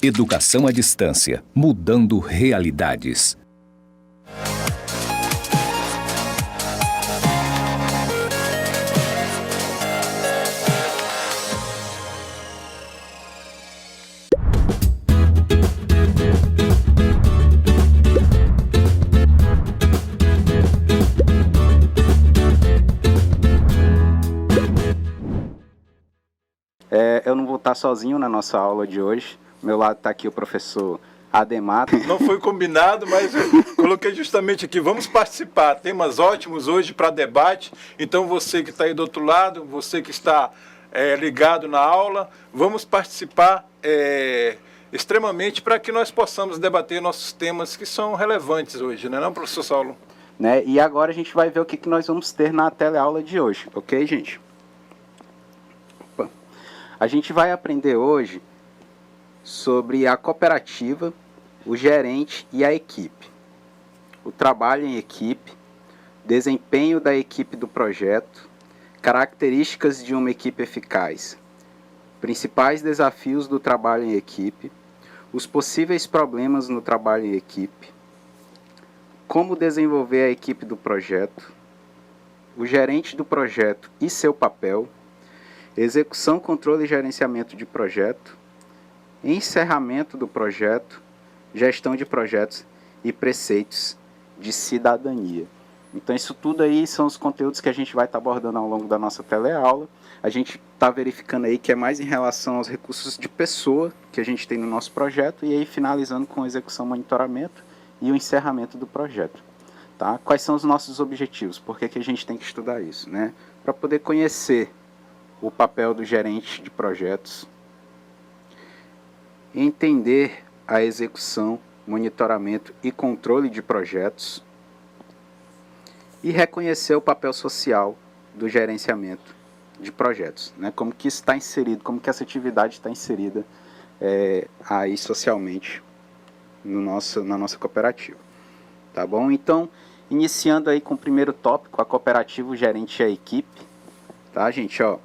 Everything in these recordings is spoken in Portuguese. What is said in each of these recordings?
Educação à distância, mudando realidades. Eu não vou estar sozinho na nossa aula de hoje. Ao meu lado está aqui o professor Ademar. Não foi combinado, mas eu coloquei justamente aqui. Vamos participar. Temas ótimos hoje para debate. Então, você que está aí do outro lado, você que está ligado na aula, vamos participar extremamente para que nós possamos debater nossos temas que são relevantes hoje, não é não, professor Saulo? Né? E agora a gente vai ver o que nós vamos ter na teleaula de hoje, ok, gente? A gente vai aprender hoje sobre a cooperativa, o gerente e a equipe. O trabalho em equipe, desempenho da equipe do projeto, características de uma equipe eficaz, principais desafios do trabalho em equipe, os possíveis problemas no trabalho em equipe, como desenvolver a equipe do projeto, o gerente do projeto e seu papel, execução, controle e gerenciamento de projeto, encerramento do projeto, gestão de projetos e preceitos de cidadania. Então, isso tudo aí são os conteúdos que a gente vai estar abordando ao longo da nossa teleaula. A gente está verificando aí que é mais em relação aos recursos de pessoa que a gente tem no nosso projeto e aí finalizando com a execução, monitoramento e o encerramento do projeto. Tá? Quais são os nossos objetivos? Por que a gente tem que estudar isso? Né? Para poder conhecer o papel do gerente de projetos, entender a execução, monitoramento e controle de projetos e reconhecer o papel social do gerenciamento de projetos, né? Como que isso está inserido, como que essa atividade está inserida aí socialmente na nossa cooperativa. Tá bom? Então, iniciando aí com o primeiro tópico, a cooperativa, o gerente e a equipe. Tá, gente? Ó,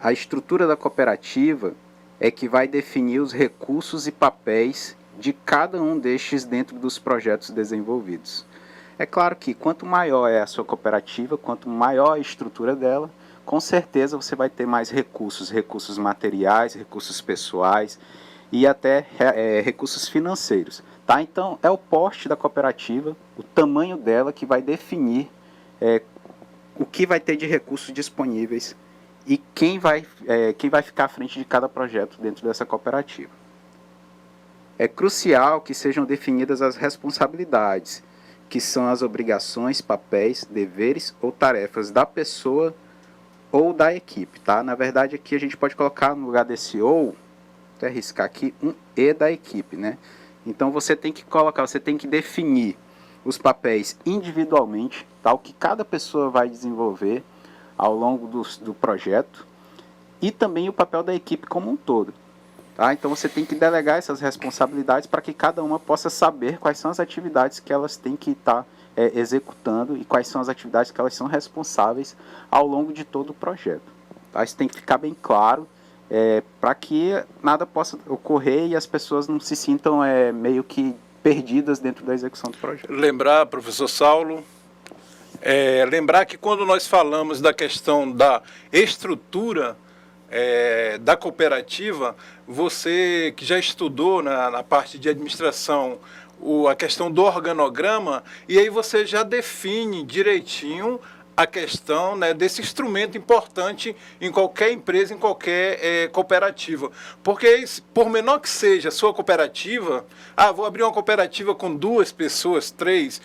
a estrutura da cooperativa é que vai definir os recursos e papéis de cada um destes dentro dos projetos desenvolvidos. É claro que quanto maior é a sua cooperativa, quanto maior a estrutura dela, com certeza você vai ter mais recursos materiais, recursos pessoais e até recursos financeiros. Tá? Então, é o porte da cooperativa, o tamanho dela que vai definir o que vai ter de recursos disponíveis e quem vai ficar à frente de cada projeto dentro dessa cooperativa. É crucial que sejam definidas as responsabilidades, que são as obrigações, papéis, deveres ou tarefas da pessoa ou da equipe. Tá? Na verdade, aqui a gente pode colocar no lugar desse ou, até arriscar aqui, um e da equipe. Né? Então, você tem que definir os papéis individualmente, tá? O que cada pessoa vai desenvolver ao longo do projeto e também o papel da equipe como um todo. Tá? Então você tem que delegar essas responsabilidades para que cada uma possa saber quais são as atividades que elas têm que estar executando e quais são as atividades que elas são responsáveis ao longo de todo o projeto. Tá? Isso tem que ficar bem claro para que nada possa ocorrer e as pessoas não se sintam meio que perdidas dentro da execução do projeto. Lembrar, professor Saulo, lembrar que quando nós falamos da questão da estrutura da cooperativa, você que já estudou na parte de administração a questão do organograma, e aí você já define direitinho a questão, né, desse instrumento importante em qualquer empresa, em qualquer cooperativa. Porque, por menor que seja a sua cooperativa, vou abrir uma cooperativa com 2 pessoas, 3,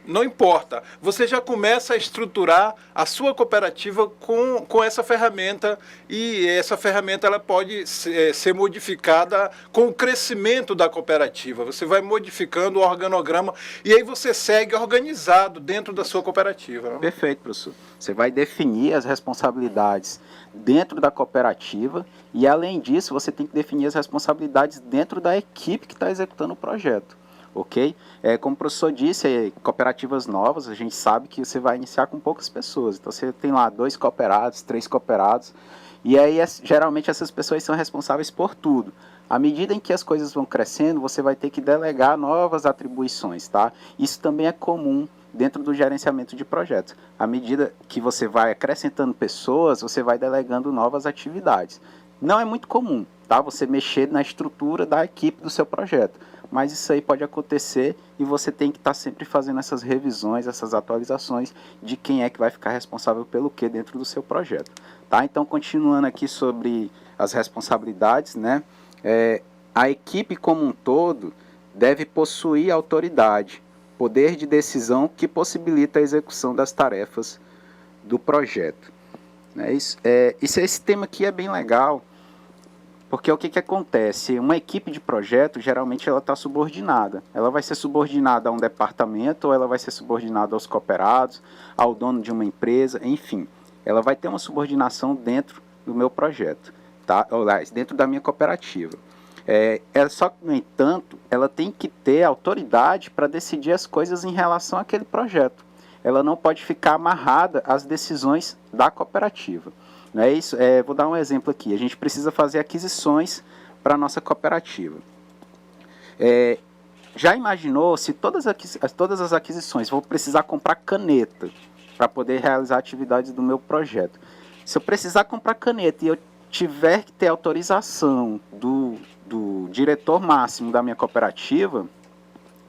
não importa, você já começa a estruturar a sua cooperativa com essa ferramenta, e essa ferramenta ela pode ser modificada com o crescimento da cooperativa. Você vai modificando o organograma e aí você segue organizado dentro da sua cooperativa. Não? Perfeito, professor. Você vai definir as responsabilidades dentro da cooperativa e, além disso, você tem que definir as responsabilidades dentro da equipe que está executando o projeto. Ok? Como o professor disse, cooperativas novas, a gente sabe que você vai iniciar com poucas pessoas. Então, você tem lá 2 cooperados, 3 cooperados, e aí, geralmente, essas pessoas são responsáveis por tudo. À medida em que as coisas vão crescendo, você vai ter que delegar novas atribuições, tá? Isso também é comum dentro do gerenciamento de projetos. À medida que você vai acrescentando pessoas, você vai delegando novas atividades. Não é muito comum, tá? Você mexer na estrutura da equipe do seu projeto, mas isso aí pode acontecer e você tem que estar sempre fazendo essas revisões, essas atualizações de quem é que vai ficar responsável pelo que dentro do seu projeto, tá? Então, continuando aqui sobre as responsabilidades, né? A equipe como um todo deve possuir autoridade, poder de decisão que possibilita a execução das tarefas do projeto. Esse tema aqui é bem legal, porque o que acontece? Uma equipe de projeto, geralmente, ela está subordinada. Ela vai ser subordinada a um departamento, ou ela vai ser subordinada aos cooperados, ao dono de uma empresa, enfim. Ela vai ter uma subordinação dentro do meu projeto, tá? Dentro da minha cooperativa. Só que, no entanto, ela tem que ter autoridade para decidir as coisas em relação àquele projeto. Ela não pode ficar amarrada às decisões da cooperativa. Não é isso? Vou dar um exemplo aqui. A gente precisa fazer aquisições para a nossa cooperativa. Já imaginou se todas as aquisições, vou precisar comprar caneta para poder realizar atividades do meu projeto. Se eu precisar comprar caneta e eu tiver que ter autorização do diretor máximo da minha cooperativa,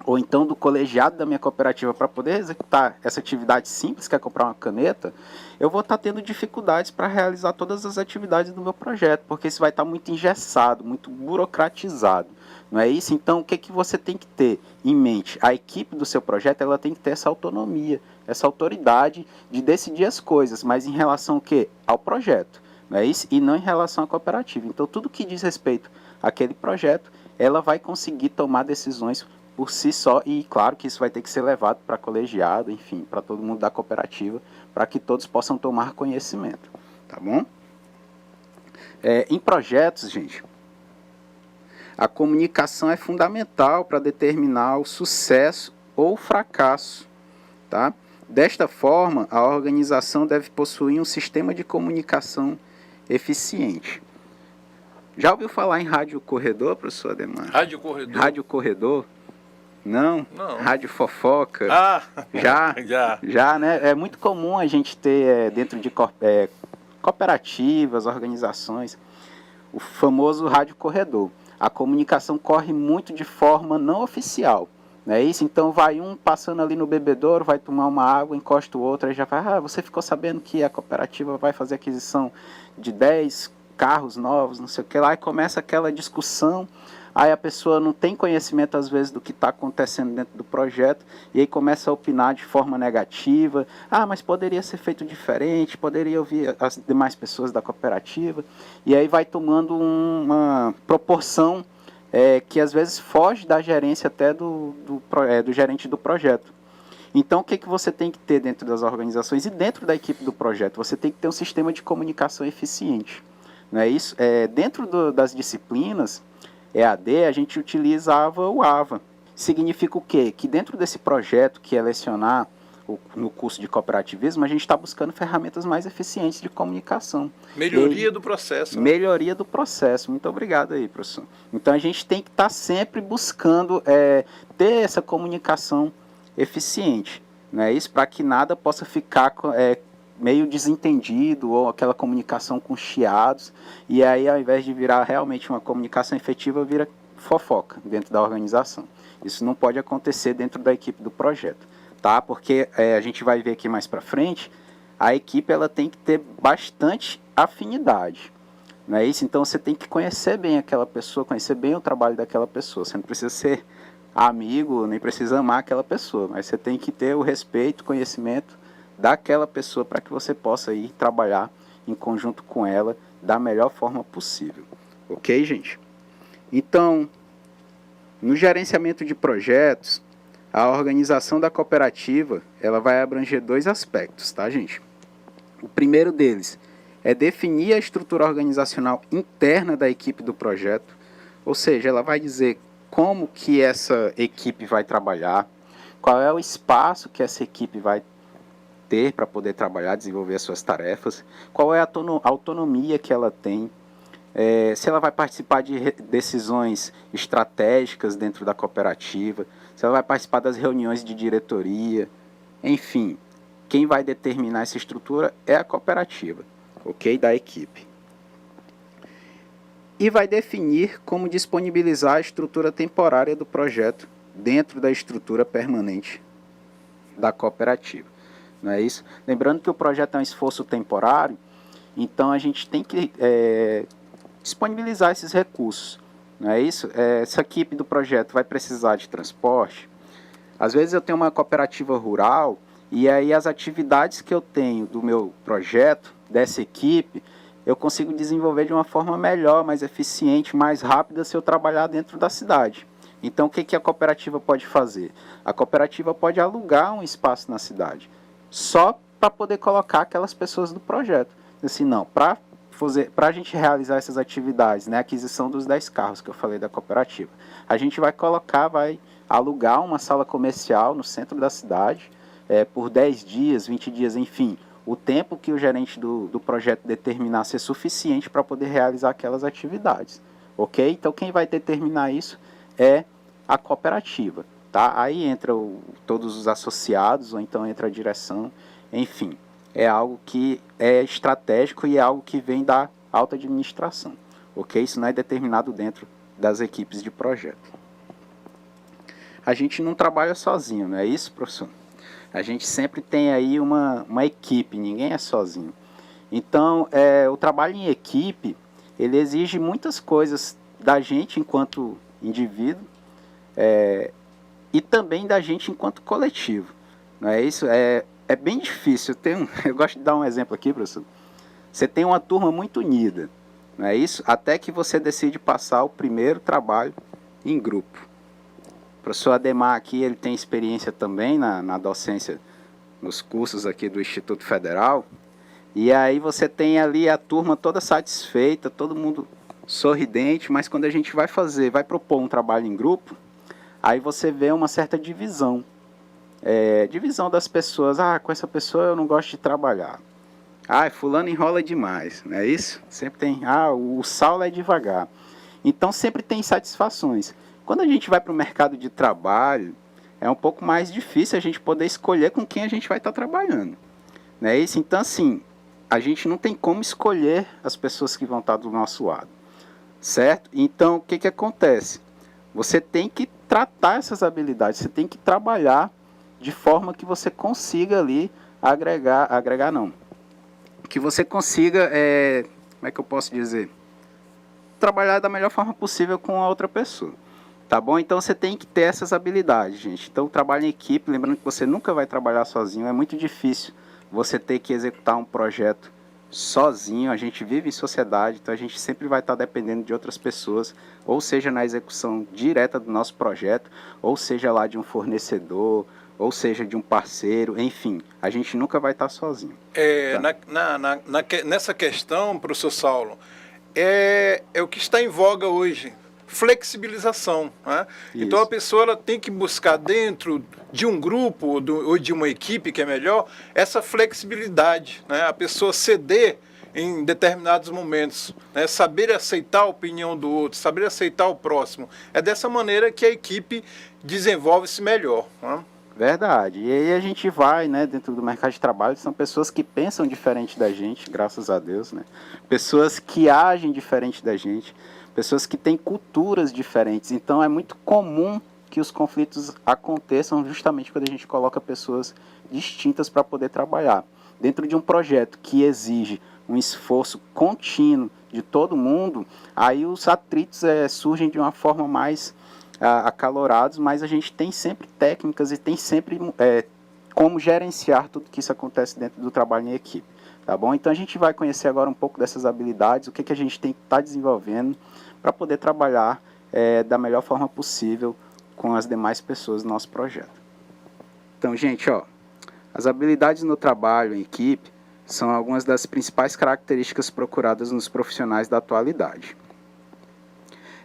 ou então do colegiado da minha cooperativa para poder executar essa atividade simples, que é comprar uma caneta, eu vou estar tendo dificuldades para realizar todas as atividades do meu projeto, porque isso vai estar muito engessado, muito burocratizado. Não é isso? Então, o que você tem que ter em mente? A equipe do seu projeto, ela tem que ter essa autonomia, essa autoridade de decidir as coisas, mas em relação ao quê? Ao projeto. Não é isso? E não em relação à cooperativa. Então, tudo que diz respeito àquele projeto, ela vai conseguir tomar decisões por si só, e claro que isso vai ter que ser levado para colegiado, enfim, para todo mundo da cooperativa, para que todos possam tomar conhecimento, tá bom? Em projetos, gente, a comunicação é fundamental para determinar o sucesso ou o fracasso, tá? Desta forma, a organização deve possuir um sistema de comunicação eficiente. Já ouviu falar em rádio corredor, professor Ademar? Rádio corredor? Rádio corredor? Não? Rádio fofoca? Já? Já, né? É muito comum a gente ter dentro de cooperativas, organizações, o famoso rádio corredor. A comunicação corre muito de forma não oficial, não é isso? Então vai um passando ali no bebedouro, vai tomar uma água, encosta o outro, aí já vai, você ficou sabendo que a cooperativa vai fazer aquisição de 10 carros novos, não sei o que lá, e começa aquela discussão. Aí a pessoa não tem conhecimento, às vezes, do que está acontecendo dentro do projeto, e aí começa a opinar de forma negativa. Mas poderia ser feito diferente, poderia ouvir as demais pessoas da cooperativa, e aí vai tomando uma proporção que, às vezes, foge da gerência até do gerente do projeto. Então, o que você tem que ter dentro das organizações e dentro da equipe do projeto? Você tem que ter um sistema de comunicação eficiente. Não é isso? Dentro das disciplinas EAD, a gente utilizava o AVA. Significa o quê? Que dentro desse projeto que é lecionar no curso de cooperativismo, a gente está buscando ferramentas mais eficientes de comunicação. Melhoria do processo. Né? Melhoria do processo. Muito obrigado aí, professor. Então, a gente tem que estar sempre buscando ter essa comunicação eficiente. Não é isso? Para que nada possa ficar meio desentendido, ou aquela comunicação com chiados, e aí, ao invés de virar realmente uma comunicação efetiva, vira fofoca dentro da organização. Isso não pode acontecer dentro da equipe do projeto, tá? Porque a gente vai ver aqui mais para frente, a equipe ela tem que ter bastante afinidade, não é isso? Então você tem que conhecer bem aquela pessoa, conhecer bem o trabalho daquela pessoa. Você não precisa ser amigo, nem precisa amar aquela pessoa, mas você tem que ter o respeito, conhecimento daquela pessoa para que você possa ir trabalhar em conjunto com ela da melhor forma possível. Ok, gente? Então, no gerenciamento de projetos, a organização da cooperativa, ela vai abranger 2 aspectos, tá, gente? O primeiro deles é definir a estrutura organizacional interna da equipe do projeto, ou seja, ela vai dizer como que essa equipe vai trabalhar, qual é o espaço que essa equipe vai para poder trabalhar, desenvolver as suas tarefas, qual é a autonomia que ela tem, se ela vai participar de decisões estratégicas dentro da cooperativa, se ela vai participar das reuniões de diretoria, enfim, quem vai determinar essa estrutura é a cooperativa, ok? Da equipe. E vai definir como disponibilizar a estrutura temporária do projeto dentro da estrutura permanente da cooperativa. Não é isso? Lembrando que o projeto é um esforço temporário, então a gente tem que disponibilizar esses recursos. Não é isso? Essa equipe do projeto vai precisar de transporte. Às vezes eu tenho uma cooperativa rural e aí as atividades que eu tenho do meu projeto, dessa equipe, eu consigo desenvolver de uma forma melhor, mais eficiente, mais rápida se eu trabalhar dentro da cidade. Então, o que a cooperativa pode fazer? A cooperativa pode alugar um espaço na cidade, só para poder colocar aquelas pessoas do projeto. Assim, não, para a gente realizar essas atividades, né, aquisição dos 10 carros que eu falei da cooperativa, a gente vai alugar uma sala comercial no centro da cidade, por 10 dias, 20 dias, enfim, o tempo que o gerente do projeto determinar ser suficiente para poder realizar aquelas atividades, ok? Então, quem vai determinar isso é a cooperativa, tá? Aí entra todos os associados, ou então entra a direção, enfim, é algo que é estratégico e é algo que vem da alta administração, ok? Isso não é determinado dentro das equipes de projeto. A gente não trabalha sozinho, não é isso, professor? A gente sempre tem aí uma equipe, ninguém é sozinho. Então, o trabalho em equipe, ele exige muitas coisas da gente enquanto indivíduo e também da gente enquanto coletivo. Não é isso? É bem difícil. Eu gosto de dar um exemplo aqui, professor. Você tem uma turma muito unida, não é isso? Até que você decide passar o primeiro trabalho em grupo. O professor Ademar aqui, ele tem experiência também na docência, nos cursos aqui do Instituto Federal. E aí você tem ali a turma toda satisfeita, todo mundo sorridente, mas quando a gente vai propor um trabalho em grupo, aí você vê uma certa divisão. Divisão das pessoas. Com essa pessoa eu não gosto de trabalhar. Fulano enrola demais, não é isso? Sempre tem, o Saulo é devagar. Então sempre tem insatisfações. Quando a gente vai para o mercado de trabalho, é um pouco mais difícil a gente poder escolher com quem a gente vai estar trabalhando. Não é isso? Então, assim, a gente não tem como escolher as pessoas que vão estar do nosso lado. Certo? Então, o que acontece? Você tem que tratar essas habilidades, você tem que trabalhar de forma que você consiga ali agregar não. Que você consiga, como é que eu posso dizer? Trabalhar da melhor forma possível com a outra pessoa. Tá bom? Então você tem que ter essas habilidades, gente. Então trabalho em equipe, lembrando que você nunca vai trabalhar sozinho, é muito difícil você ter que executar um projeto sozinho. A gente vive em sociedade, então a gente sempre vai estar dependendo de outras pessoas, ou seja na execução direta do nosso projeto, ou seja lá de um fornecedor, ou seja de um parceiro, enfim, a gente nunca vai estar sozinho. Tá? Nessa questão, professor Saulo, é o que está em voga hoje. Flexibilização, né? Então a pessoa ela tem que buscar dentro de um grupo ou de uma equipe que é melhor essa flexibilidade, né? A pessoa ceder em determinados momentos, né? Saber aceitar a opinião do outro, saber aceitar o próximo. É dessa maneira que a equipe desenvolve-se melhor, né? Verdade. E aí a gente vai, né, dentro do mercado de trabalho, são pessoas que pensam diferente da gente, graças a Deus, né? Pessoas que agem diferente da gente, pessoas que têm culturas diferentes. Então é muito comum que os conflitos aconteçam justamente quando a gente coloca pessoas distintas para poder trabalhar. Dentro de um projeto que exige um esforço contínuo de todo mundo, aí os atritos surgem de uma forma mais acalorados, mas a gente tem sempre técnicas e tem sempre como gerenciar tudo que isso acontece dentro do trabalho em equipe. Tá bom? Então a gente vai conhecer agora um pouco dessas habilidades, o que a gente tem que estar desenvolvendo para poder trabalhar da melhor forma possível com as demais pessoas do nosso projeto. Então, gente, as habilidades no trabalho em equipe são algumas das principais características procuradas nos profissionais da atualidade.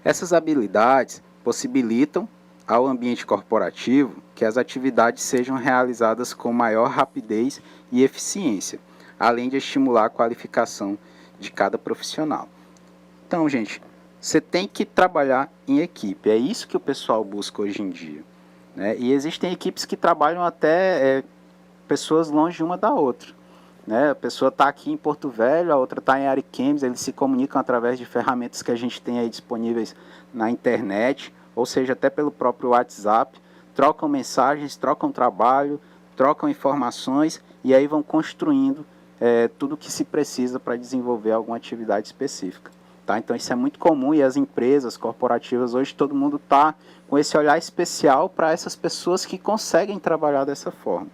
Essas habilidades possibilitam ao ambiente corporativo que as atividades sejam realizadas com maior rapidez e eficiência, além de estimular a qualificação de cada profissional. Então, gente, você tem que trabalhar em equipe. É isso que o pessoal busca hoje em dia, né? E existem equipes que trabalham até pessoas longe uma da outra, né? A pessoa está aqui em Porto Velho, a outra está em Ariquemes, eles se comunicam através de ferramentas que a gente tem aí disponíveis na internet, ou seja, até pelo próprio WhatsApp, trocam mensagens, trocam trabalho, trocam informações e aí vão construindo tudo o que se precisa para desenvolver alguma atividade específica. Tá? Então isso é muito comum e as empresas corporativas hoje todo mundo está com esse olhar especial para essas pessoas que conseguem trabalhar dessa forma.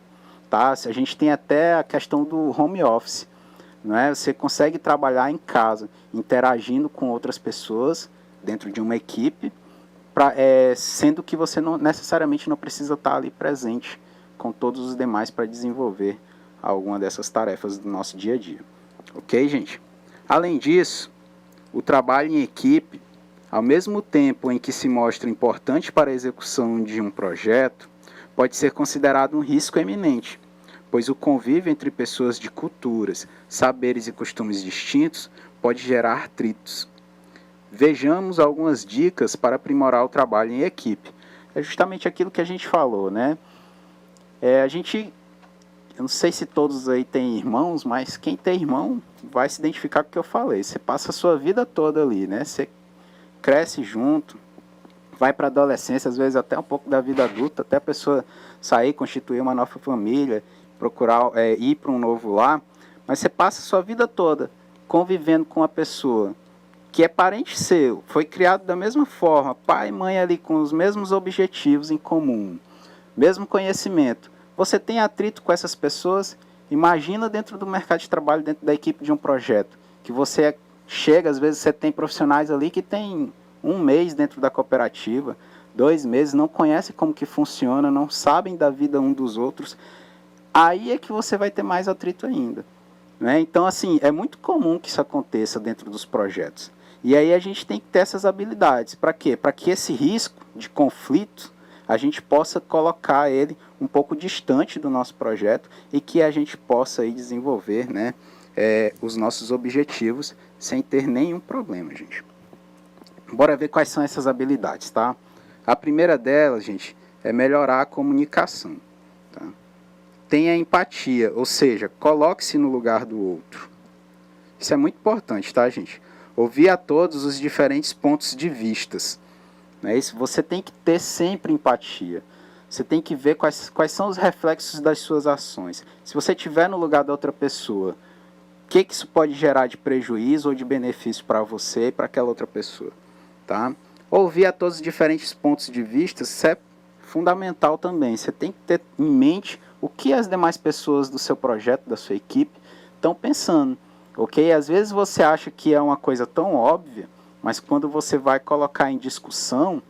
Tá? A gente tem até a questão do home office, não é? Você consegue trabalhar em casa, interagindo com outras pessoas dentro de uma equipe, sendo que você não necessariamente não precisa estar ali presente com todos os demais para desenvolver alguma dessas tarefas do nosso dia a dia. Ok, gente? Além disso, o trabalho em equipe, ao mesmo tempo em que se mostra importante para a execução de um projeto, pode ser considerado um risco eminente, pois o convívio entre pessoas de culturas, saberes e costumes distintos pode gerar atritos. Vejamos algumas dicas para aprimorar o trabalho em equipe. É justamente aquilo que a gente falou, né? Eu não sei se todos aí têm irmãos, mas quem tem irmão vai se identificar com o que eu falei. Você passa a sua vida toda ali, né? Você cresce junto, vai para a adolescência, às vezes até um pouco da vida adulta, até a pessoa sair, constituir uma nova família, procurar ir para um novo lar, mas você passa a sua vida toda convivendo com uma pessoa que é parente seu, foi criado da mesma forma, pai e mãe ali com os mesmos objetivos em comum, mesmo conhecimento. Você tem atrito com essas pessoas? Imagina dentro do mercado de trabalho, dentro da equipe de um projeto, que você chega, às vezes você tem profissionais ali que tem 1 mês dentro da cooperativa, 2 meses, não conhecem como que funciona, não sabem da vida um dos outros. Aí é que você vai ter mais atrito ainda, né? Então, assim, é muito comum que isso aconteça dentro dos projetos. E aí a gente tem que ter essas habilidades. Para quê? Para que esse risco de conflito, a gente possa colocar ele um pouco distante do nosso projeto e que a gente possa aí desenvolver, né, os nossos objetivos sem ter nenhum problema, gente. Bora ver quais são essas habilidades, tá? A primeira delas, gente, é melhorar a comunicação. Tá? Tenha empatia, ou seja, coloque-se no lugar do outro. Isso é muito importante, tá, gente? Ouvir a todos os diferentes pontos de vistas. Não é isso? Você tem que ter sempre empatia. Você tem que ver quais são os reflexos das suas ações. Se você estiver no lugar da outra pessoa, o que isso pode gerar de prejuízo ou de benefício para você e para aquela outra pessoa? Tá? Ouvir a todos os diferentes pontos de vista, isso é fundamental também. Você tem que ter em mente o que as demais pessoas do seu projeto, da sua equipe, estão pensando. Ok? Às vezes você acha que é uma coisa tão óbvia, mas quando você vai colocar em discussão,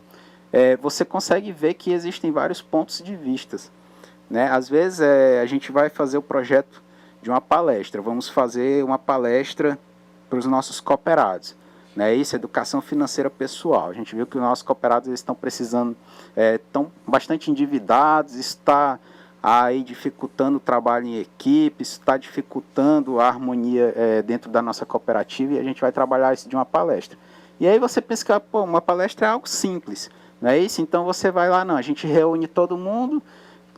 você consegue ver que existem vários pontos de vista. Né? Às vezes a gente vai fazer o projeto de uma palestra, vamos fazer uma palestra para os nossos cooperados. Né? Isso, educação financeira pessoal. A gente viu que os nossos cooperados eles estão precisando, estão bastante endividados, está aí dificultando o trabalho em equipe, está dificultando a harmonia dentro da nossa cooperativa e a gente vai trabalhar isso de uma palestra. E aí você pensa que uma palestra é algo simples, não é isso? Então você vai lá, não, a gente reúne todo mundo,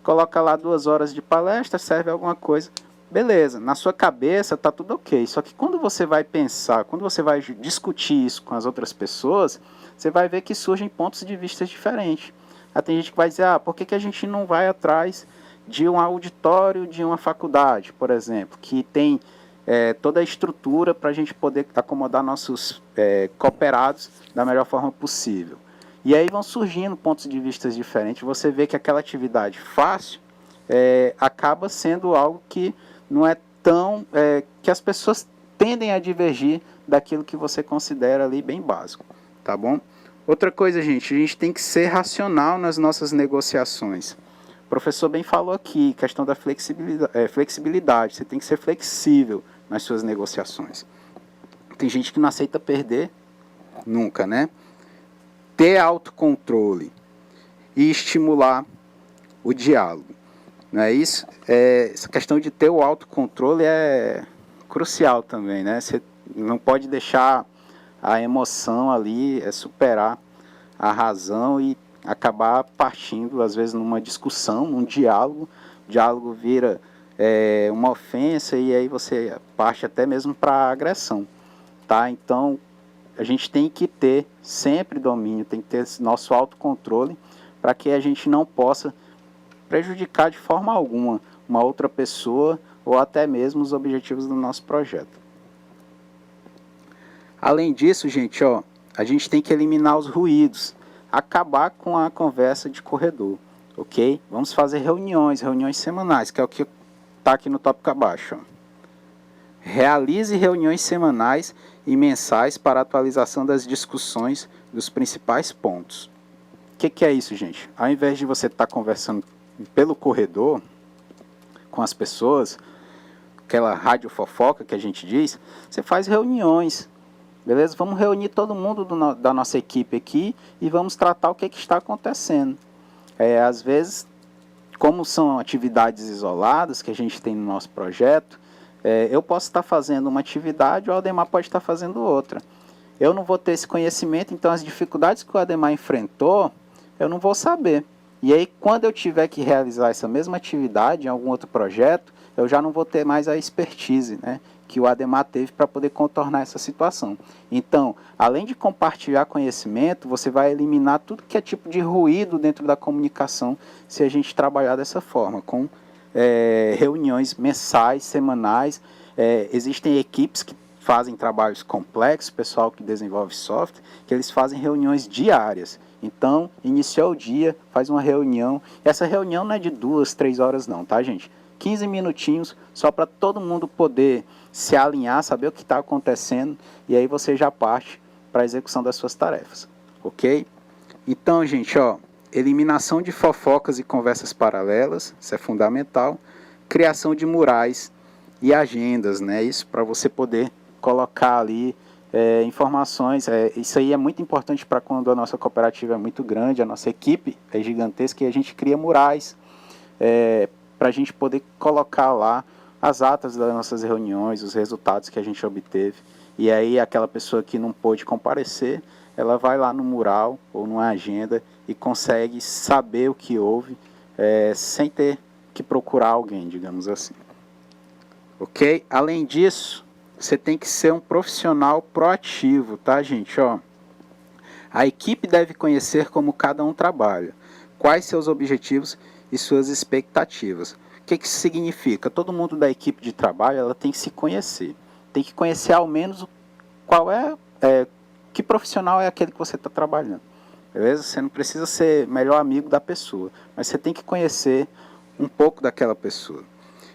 coloca lá 2 horas de palestra, serve alguma coisa, beleza, na sua cabeça está tudo ok, só que quando você vai pensar, quando você vai discutir isso com as outras pessoas, você vai ver que surgem pontos de vista diferentes. Aí tem gente que vai dizer, por que a gente não vai atrás de um auditório de uma faculdade, por exemplo, que tem toda a estrutura para a gente poder acomodar nossos cooperados da melhor forma possível. E aí vão surgindo pontos de vista diferentes, você vê que aquela atividade fácil acaba sendo algo que não é tão... que as pessoas tendem a divergir daquilo que você considera ali bem básico, tá bom? Outra coisa, gente, a gente tem que ser racional nas nossas negociações. O professor bem falou aqui, questão da flexibilidade, você tem que ser flexível nas suas negociações. Tem gente que não aceita perder nunca, né? Ter autocontrole e estimular o diálogo. Não é isso? Essa questão de ter o autocontrole é crucial também, né? Você não pode deixar a emoção ali é superar a razão e acabar partindo, às vezes, numa discussão, num diálogo. O diálogo vira uma ofensa e aí você parte até mesmo para a agressão, tá? Então, a gente tem que ter sempre domínio, tem que ter nosso autocontrole para que a gente não possa prejudicar de forma alguma uma outra pessoa ou até mesmo os objetivos do nosso projeto. Além disso, gente, a gente tem que eliminar os ruídos, acabar com a conversa de corredor, ok? Vamos fazer reuniões semanais, que é o que está aqui no tópico abaixo. Realize reuniões semanais e mensais para atualização das discussões dos principais pontos. O que é isso, gente? Ao invés de você estar conversando pelo corredor com as pessoas, aquela rádio fofoca que a gente diz, você faz reuniões, beleza? Vamos reunir todo mundo da nossa equipe aqui e vamos tratar o que está acontecendo. Às vezes, como são atividades isoladas que a gente tem no nosso projeto, eu posso estar fazendo uma atividade, o Ademar pode estar fazendo outra. Eu não vou ter esse conhecimento, então as dificuldades que o Ademar enfrentou, eu não vou saber. E aí, quando eu tiver que realizar essa mesma atividade em algum outro projeto, eu já não vou ter mais a expertise, né, que o Ademar teve para poder contornar essa situação. Então, além de compartilhar conhecimento, você vai eliminar tudo que é tipo de ruído dentro da comunicação, se a gente trabalhar dessa forma, com reuniões mensais, semanais. Existem equipes que fazem trabalhos complexos, pessoal que desenvolve software, que eles fazem reuniões diárias. Então, iniciou o dia, faz uma reunião. Essa reunião não é de 2, 3 horas não, tá, gente? 15 minutinhos, só para todo mundo poder se alinhar, saber o que está acontecendo, e aí você já parte para a execução das suas tarefas, ok? Então, gente, eliminação de fofocas e conversas paralelas, isso é fundamental. Criação de murais e agendas, né? Isso para você poder colocar ali informações. Isso aí é muito importante para quando a nossa cooperativa é muito grande, a nossa equipe é gigantesca e a gente cria murais para a gente poder colocar lá as atas das nossas reuniões, os resultados que a gente obteve. E aí aquela pessoa que não pôde comparecer, ela vai lá no mural ou numa agenda e consegue saber o que houve sem ter que procurar alguém, digamos assim. Ok? Além disso, você tem que ser um profissional proativo, tá, gente? A equipe deve conhecer como cada um trabalha, quais seus objetivos e suas expectativas. O que isso significa? Todo mundo da equipe de trabalho ela tem que se conhecer. Tem que conhecer ao menos qual que profissional é aquele que você está trabalhando. Beleza? Você não precisa ser melhor amigo da pessoa, mas você tem que conhecer um pouco daquela pessoa.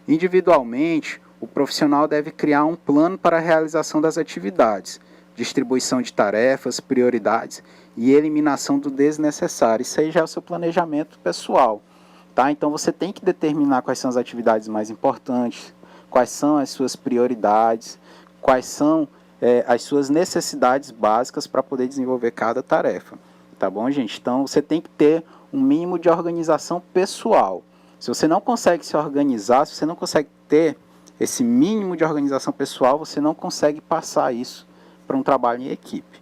Individualmente, o profissional deve criar um plano para a realização das atividades, distribuição de tarefas, prioridades e eliminação do desnecessário. Isso aí já é o seu planejamento pessoal. Tá? Então você tem que determinar quais são as atividades mais importantes, quais são as suas prioridades, quais são as suas necessidades básicas para poder desenvolver cada tarefa. Tá bom, gente? Então você tem que ter um mínimo de organização pessoal. Se você não consegue se organizar, se você não consegue ter esse mínimo de organização pessoal, você não consegue passar isso para um trabalho em equipe.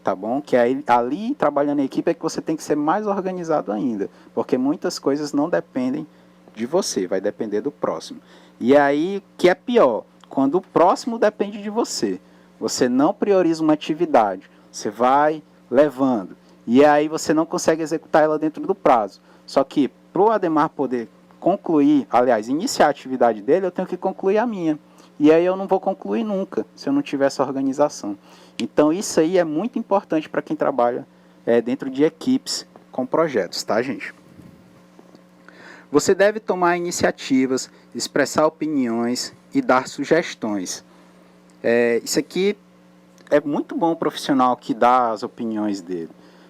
Tá bom? Que aí, ali, trabalhando em equipe, é que você tem que ser mais organizado ainda. Porque muitas coisas não dependem de você, vai depender do próximo. E aí, o que é pior? Quando o próximo depende de você. Você não prioriza uma atividade, você vai levando. E aí você não consegue executar ela dentro do prazo. Só que, para o Ademar poder concluir, aliás, iniciar a atividade dele, eu tenho que concluir a minha. E aí eu não vou concluir nunca, se eu não tiver essa organização. Então isso aí é muito importante para quem trabalha dentro de equipes com projetos, tá, gente? Você deve tomar iniciativas, expressar opiniões e dar sugestões. Isso aqui é muito bom o profissional que dá as opiniões dele,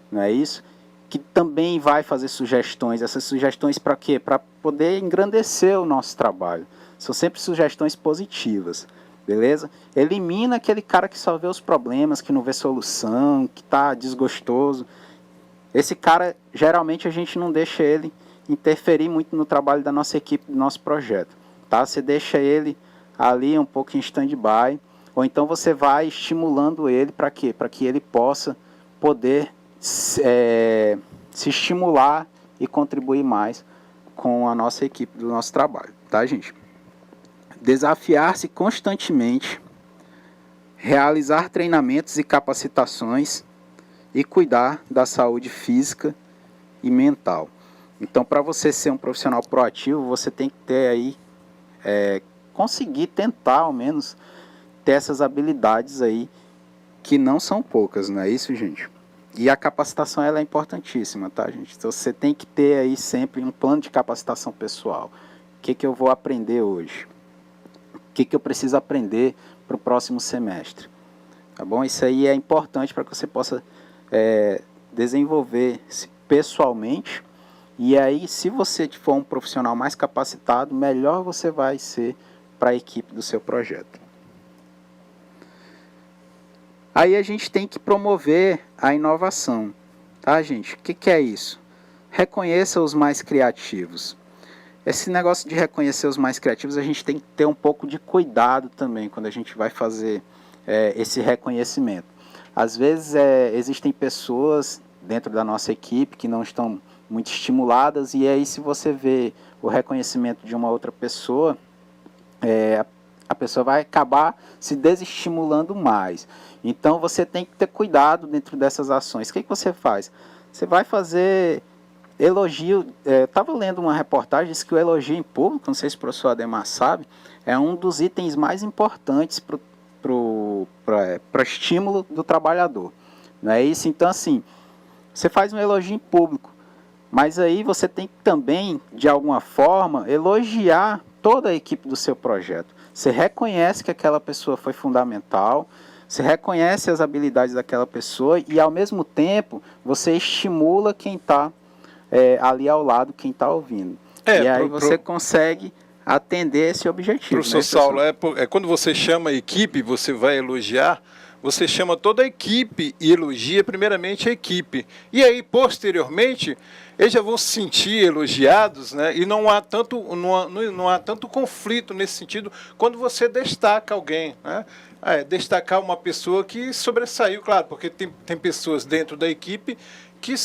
não é isso? Que também vai fazer sugestões. Essas sugestões para quê? Para poder engrandecer o nosso trabalho. São sempre sugestões positivas, beleza? Elimina aquele cara que só vê os problemas, que não vê solução, que está desgostoso. Esse cara, geralmente, a gente não deixa ele interferir muito no trabalho da nossa equipe, do nosso projeto. Tá? Você deixa ele ali um pouco em stand-by, ou então você vai estimulando ele para quê? Para que ele possa poder se estimular e contribuir mais com a nossa equipe do nosso trabalho, tá, gente? Desafiar-se constantemente, realizar treinamentos e capacitações e cuidar da saúde física e mental. Então, para você ser um profissional proativo, você tem que ter aí, conseguir tentar ao menos ter essas habilidades aí, que não são poucas, não é isso, gente? E a capacitação ela é importantíssima, tá, gente? Então, você tem que ter aí sempre um plano de capacitação pessoal. O que eu vou aprender hoje? O que eu preciso aprender para o próximo semestre? Tá bom? Isso aí é importante para que você possa desenvolver-se pessoalmente. E aí, se você for um profissional mais capacitado, melhor você vai ser para a equipe do seu projeto. Aí a gente tem que promover a inovação, tá, gente? O que é isso? Reconheça os mais criativos. Esse negócio de reconhecer os mais criativos, a gente tem que ter um pouco de cuidado também quando a gente vai fazer esse reconhecimento. Às vezes existem pessoas dentro da nossa equipe que não estão muito estimuladas, e aí se você vê o reconhecimento de uma outra pessoa, a pessoa vai acabar se desestimulando mais. Então você tem que ter cuidado dentro dessas ações. O que você faz? Você vai fazer elogio. Estava lendo uma reportagem, disse que o elogio em público, não sei se o professor Ademar sabe, é um dos itens mais importantes para o estímulo do trabalhador. Não é isso? Então, assim, você faz um elogio em público, mas aí você tem que também, de alguma forma, elogiar toda a equipe do seu projeto. Você reconhece que aquela pessoa foi fundamental, você reconhece as habilidades daquela pessoa e, ao mesmo tempo, você estimula quem está ali ao lado, quem está ouvindo. E aí você consegue atender esse objetivo. Professor Saulo, quando você chama a equipe, você vai elogiar, você chama toda a equipe e elogia primeiramente a equipe. E aí, posteriormente, eles já vão se sentir elogiados, né? E não há tanto conflito nesse sentido quando você destaca alguém, né? Destacar uma pessoa que sobressaiu, claro, porque tem pessoas dentro da equipe que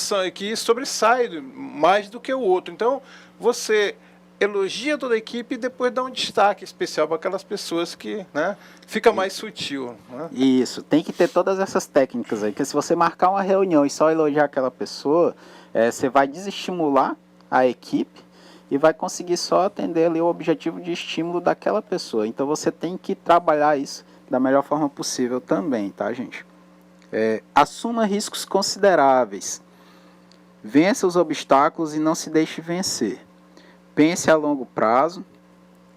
sobressaem mais do que o outro. Então, você elogia toda a equipe e depois dá um destaque especial para aquelas pessoas que, né, fica mais sutil. Né? Isso, tem que ter todas essas técnicas aí, porque se você marcar uma reunião e só elogiar aquela pessoa, você vai desestimular a equipe e vai conseguir só atender ali o objetivo de estímulo daquela pessoa. Então você tem que trabalhar isso da melhor forma possível também, tá, gente? Assuma riscos consideráveis. Vença os obstáculos e não se deixe vencer. Pense a longo prazo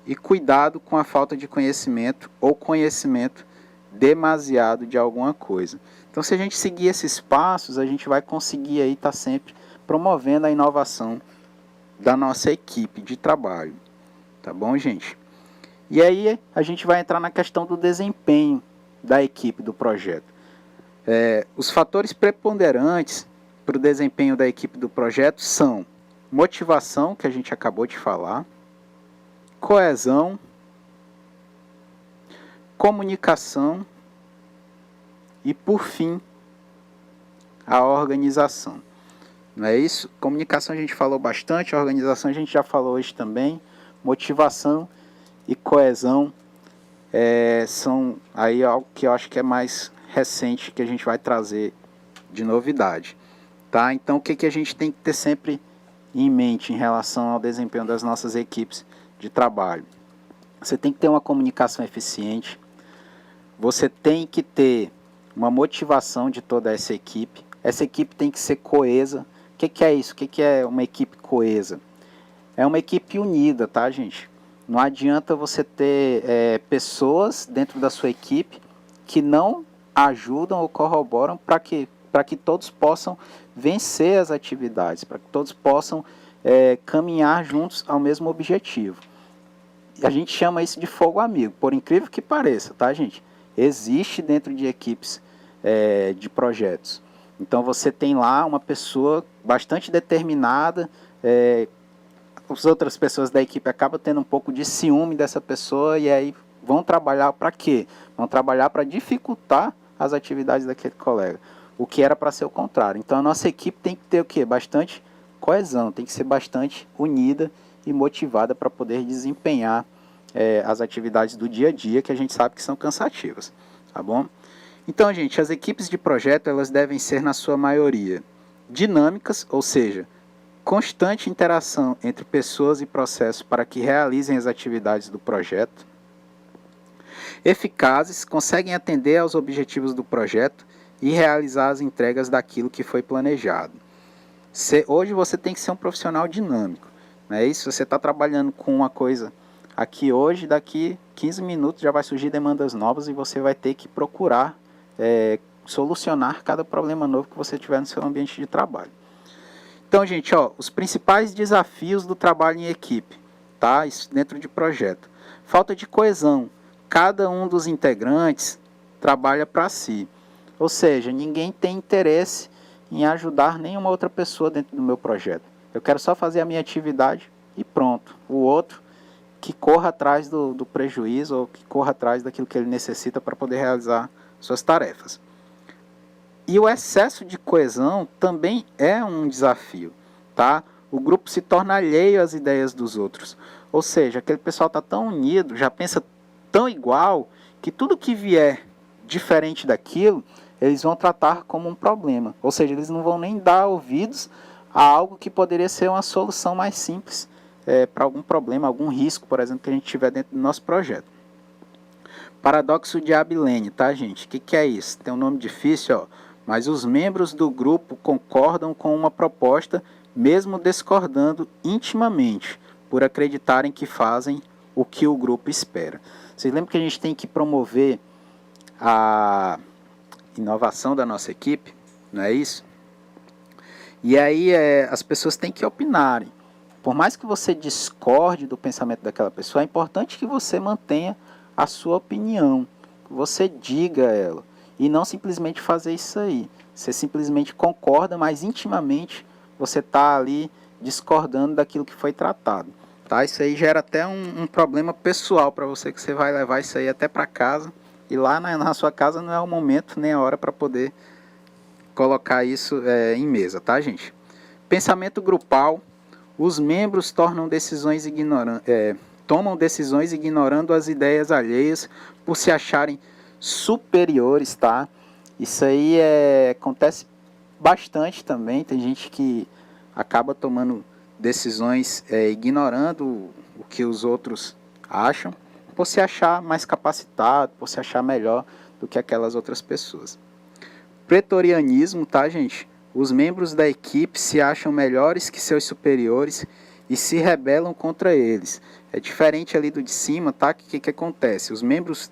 e cuidado com a falta de conhecimento ou conhecimento demasiado de alguma coisa. Então, se a gente seguir esses passos, a gente vai conseguir aí estar sempre promovendo a inovação da nossa equipe de trabalho. Tá bom, gente? E aí a gente vai entrar na questão do desempenho da equipe do projeto. Os fatores preponderantes para o desempenho da equipe do projeto são motivação, que a gente acabou de falar, coesão, comunicação e, por fim, a organização. Não é isso? Comunicação a gente falou bastante, a organização a gente já falou hoje também, motivação e coesão são aí algo que eu acho que é mais recente que a gente vai trazer de novidade. Tá? Então, o que a gente tem que ter sempre em mente em relação ao desempenho das nossas equipes de trabalho? Você tem que ter uma comunicação eficiente, você tem que ter uma motivação de toda essa equipe tem que ser coesa. O que é isso? O que é uma equipe coesa? É uma equipe unida, tá, gente? Não adianta você ter pessoas dentro da sua equipe que não ajudam ou corroboram para que todos possam vencer as atividades, para que todos possam caminhar juntos ao mesmo objetivo. A gente chama isso de fogo amigo, por incrível que pareça, tá, gente? Existe dentro de equipes de projetos. Então você tem lá uma pessoa bastante determinada, as outras pessoas da equipe acabam tendo um pouco de ciúme dessa pessoa e aí vão trabalhar para quê? vão trabalhar para dificultar as atividades daquele colega, o que era para ser o contrário. Então a nossa equipe tem que ter o quê? Bastante coesão, tem que ser bastante unida e motivada para poder desempenhar as atividades do dia a dia, que a gente sabe que são cansativas, tá bom? Então, gente, as equipes de projeto, elas devem ser, na sua maioria, dinâmicas, ou seja, constante interação entre pessoas e processos para que realizem as atividades do projeto, eficazes, conseguem atender aos objetivos do projeto e realizar as entregas daquilo que foi planejado. Hoje você tem que ser um profissional dinâmico, não é isso? Você está trabalhando com uma coisa aqui hoje, daqui 15 minutos já vai surgir demandas novas e você vai ter que procurar solucionar cada problema novo que você tiver no seu ambiente de trabalho. Então, gente, os principais desafios do trabalho em equipe, tá? Isso dentro de projeto. Falta de coesão. Cada um dos integrantes trabalha para si. Ou seja, ninguém tem interesse em ajudar nenhuma outra pessoa dentro do meu projeto. Eu quero só fazer a minha atividade e pronto. O outro que corra atrás do prejuízo ou que corra atrás daquilo que ele necessita para poder realizar suas tarefas. E o excesso de coesão também é um desafio, tá? O grupo se torna alheio às ideias dos outros. Ou seja, aquele pessoal está tão unido, já pensa tão igual, que tudo que vier diferente daquilo, eles vão tratar como um problema. Ou seja, eles não vão nem dar ouvidos a algo que poderia ser uma solução mais simples para algum problema, algum risco, por exemplo, que a gente tiver dentro do nosso projeto. Paradoxo de Abilene, tá, gente? O que é isso? Tem um nome difícil, mas os membros do grupo concordam com uma proposta, mesmo discordando intimamente, por acreditarem que fazem o que o grupo espera. Vocês lembram que a gente tem que promover a inovação da nossa equipe, não é isso? E aí as pessoas têm que opinarem. Por mais que você discorde do pensamento daquela pessoa, é importante que você mantenha a sua opinião, que você diga ela, e não simplesmente fazer isso aí. Você simplesmente concorda, mas intimamente você está ali discordando daquilo que foi tratado. Tá? Isso aí gera até um problema pessoal para você, que você vai levar isso aí até para casa, e lá na sua casa não é o momento nem a hora para poder colocar isso em mesa, tá, gente? Pensamento grupal. Os membros tomam decisões ignorando as ideias alheias por se acharem superiores, tá? Isso aí acontece bastante também. Tem gente que acaba tomando decisões ignorando o que os outros acham, por se achar mais capacitado, por se achar melhor do que aquelas outras pessoas. Pretorianismo, tá, gente? Os membros da equipe se acham melhores que seus superiores e se rebelam contra eles. É diferente ali do de cima, tá? O que acontece? Os membros,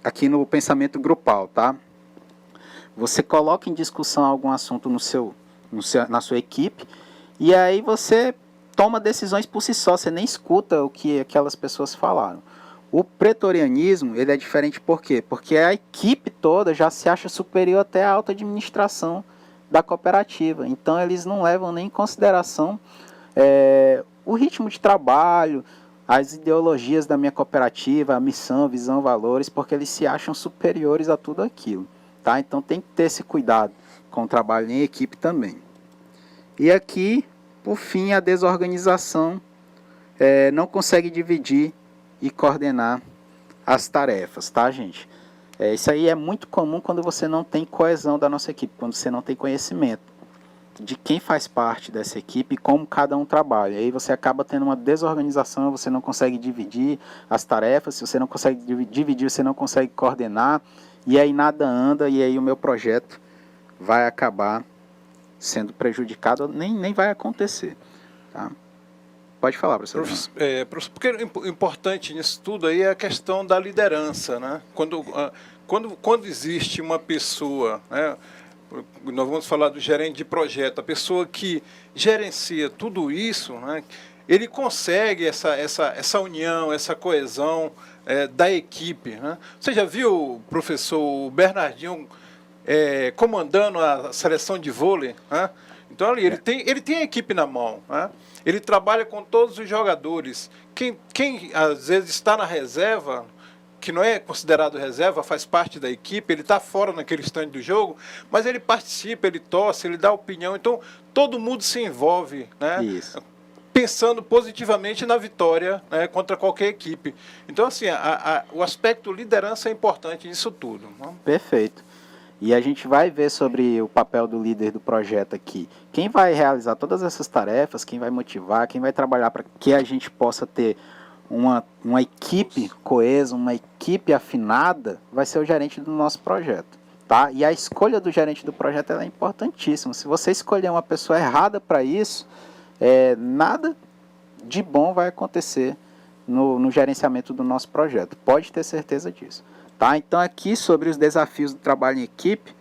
aqui no pensamento grupal, tá? Você coloca em discussão algum assunto na sua equipe, e aí você toma decisões por si só, você nem escuta o que aquelas pessoas falaram. O pretorianismo, ele é diferente por quê? Porque a equipe toda já se acha superior até à alta administração da cooperativa. Então eles não levam nem em consideração o ritmo de trabalho, as ideologias da minha cooperativa, a missão, visão, valores, porque eles se acham superiores a tudo aquilo. Tá? Então tem que ter esse cuidado com o trabalho em equipe também. E aqui, por fim, a desorganização não consegue dividir e coordenar as tarefas, tá, gente? Isso aí é muito comum quando você não tem coesão da nossa equipe, quando você não tem conhecimento de quem faz parte dessa equipe e como cada um trabalha. Aí você acaba tendo uma desorganização, você não consegue dividir as tarefas, se você não consegue dividir, você não consegue coordenar, e aí nada anda, e aí o meu projeto vai acabar sendo prejudicado, nem vai acontecer. Tá? Pode falar, professor. Professor, porque o importante nisso tudo aí é a questão da liderança, né? Quando existe uma pessoa, né? Nós vamos falar do gerente de projeto, a pessoa que gerencia tudo isso, né? Ele consegue essa união, essa coesão da equipe. Né? Você já viu o professor Bernardinho comandando a seleção de vôlei? Né? Então, ali, ele tem a equipe na mão. Né? Ele trabalha com todos os jogadores. Quem às vezes está na reserva, que não é considerado reserva, faz parte da equipe, ele está fora naquele instante do jogo, mas ele participa, ele torce, ele dá opinião, então todo mundo se envolve, né? Isso. Pensando positivamente na vitória, né, contra qualquer equipe. Então, assim, o aspecto liderança é importante nisso tudo. Né? Perfeito. E a gente vai ver sobre o papel do líder do projeto aqui. Quem vai realizar todas essas tarefas, quem vai motivar, quem vai trabalhar para que a gente possa ter uma equipe coesa, uma equipe afinada, vai ser o gerente do nosso projeto. Tá? E a escolha do gerente do projeto é importantíssima. Se você escolher uma pessoa errada para isso, nada de bom vai acontecer no gerenciamento do nosso projeto. Pode ter certeza disso. Tá? Então, aqui sobre os desafios do trabalho em equipe,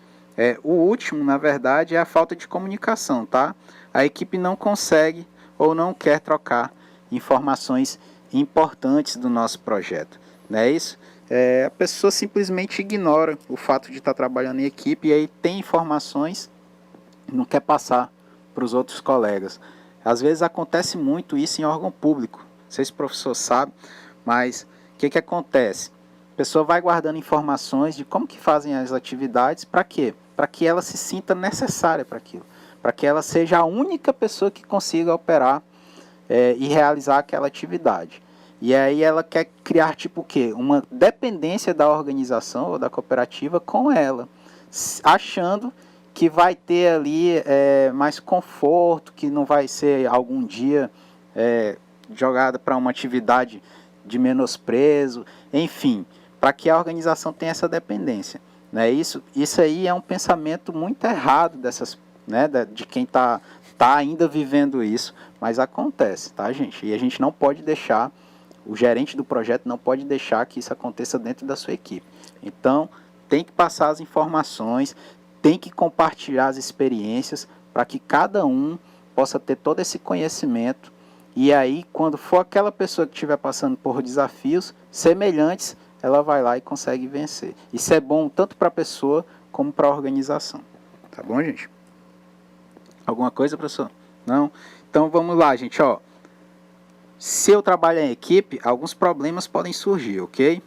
o último, na verdade, é a falta de comunicação. Tá? A equipe não consegue ou não quer trocar informações importantes do nosso projeto. Não é isso? A pessoa simplesmente ignora o fato de estar trabalhando em equipe e aí tem informações e não quer passar para os outros colegas. Às vezes acontece muito isso em órgão público. Não sei se o professor sabe, mas o que acontece? A pessoa vai guardando informações de como que fazem as atividades, para quê? Para que ela se sinta necessária para aquilo. Para que ela seja a única pessoa que consiga operar e realizar aquela atividade. E aí ela quer criar tipo o quê? Uma dependência da organização ou da cooperativa com ela, achando que vai ter ali mais conforto, que não vai ser algum dia jogada para uma atividade de menosprezo, enfim, para que a organização tenha essa dependência. Né? Isso aí é um pensamento muito errado de quem está ainda vivendo isso, mas acontece, tá, gente? E a gente não pode deixar, o gerente do projeto não pode deixar que isso aconteça dentro da sua equipe. Então, tem que passar as informações, tem que compartilhar as experiências para que cada um possa ter todo esse conhecimento e aí, quando for aquela pessoa que estiver passando por desafios semelhantes, ela vai lá e consegue vencer. Isso é bom tanto para a pessoa como para a organização. Tá bom, gente? Alguma coisa, professor? Não? Então, vamos lá, gente. Ó. Se eu trabalho em equipe, alguns problemas podem surgir, ok?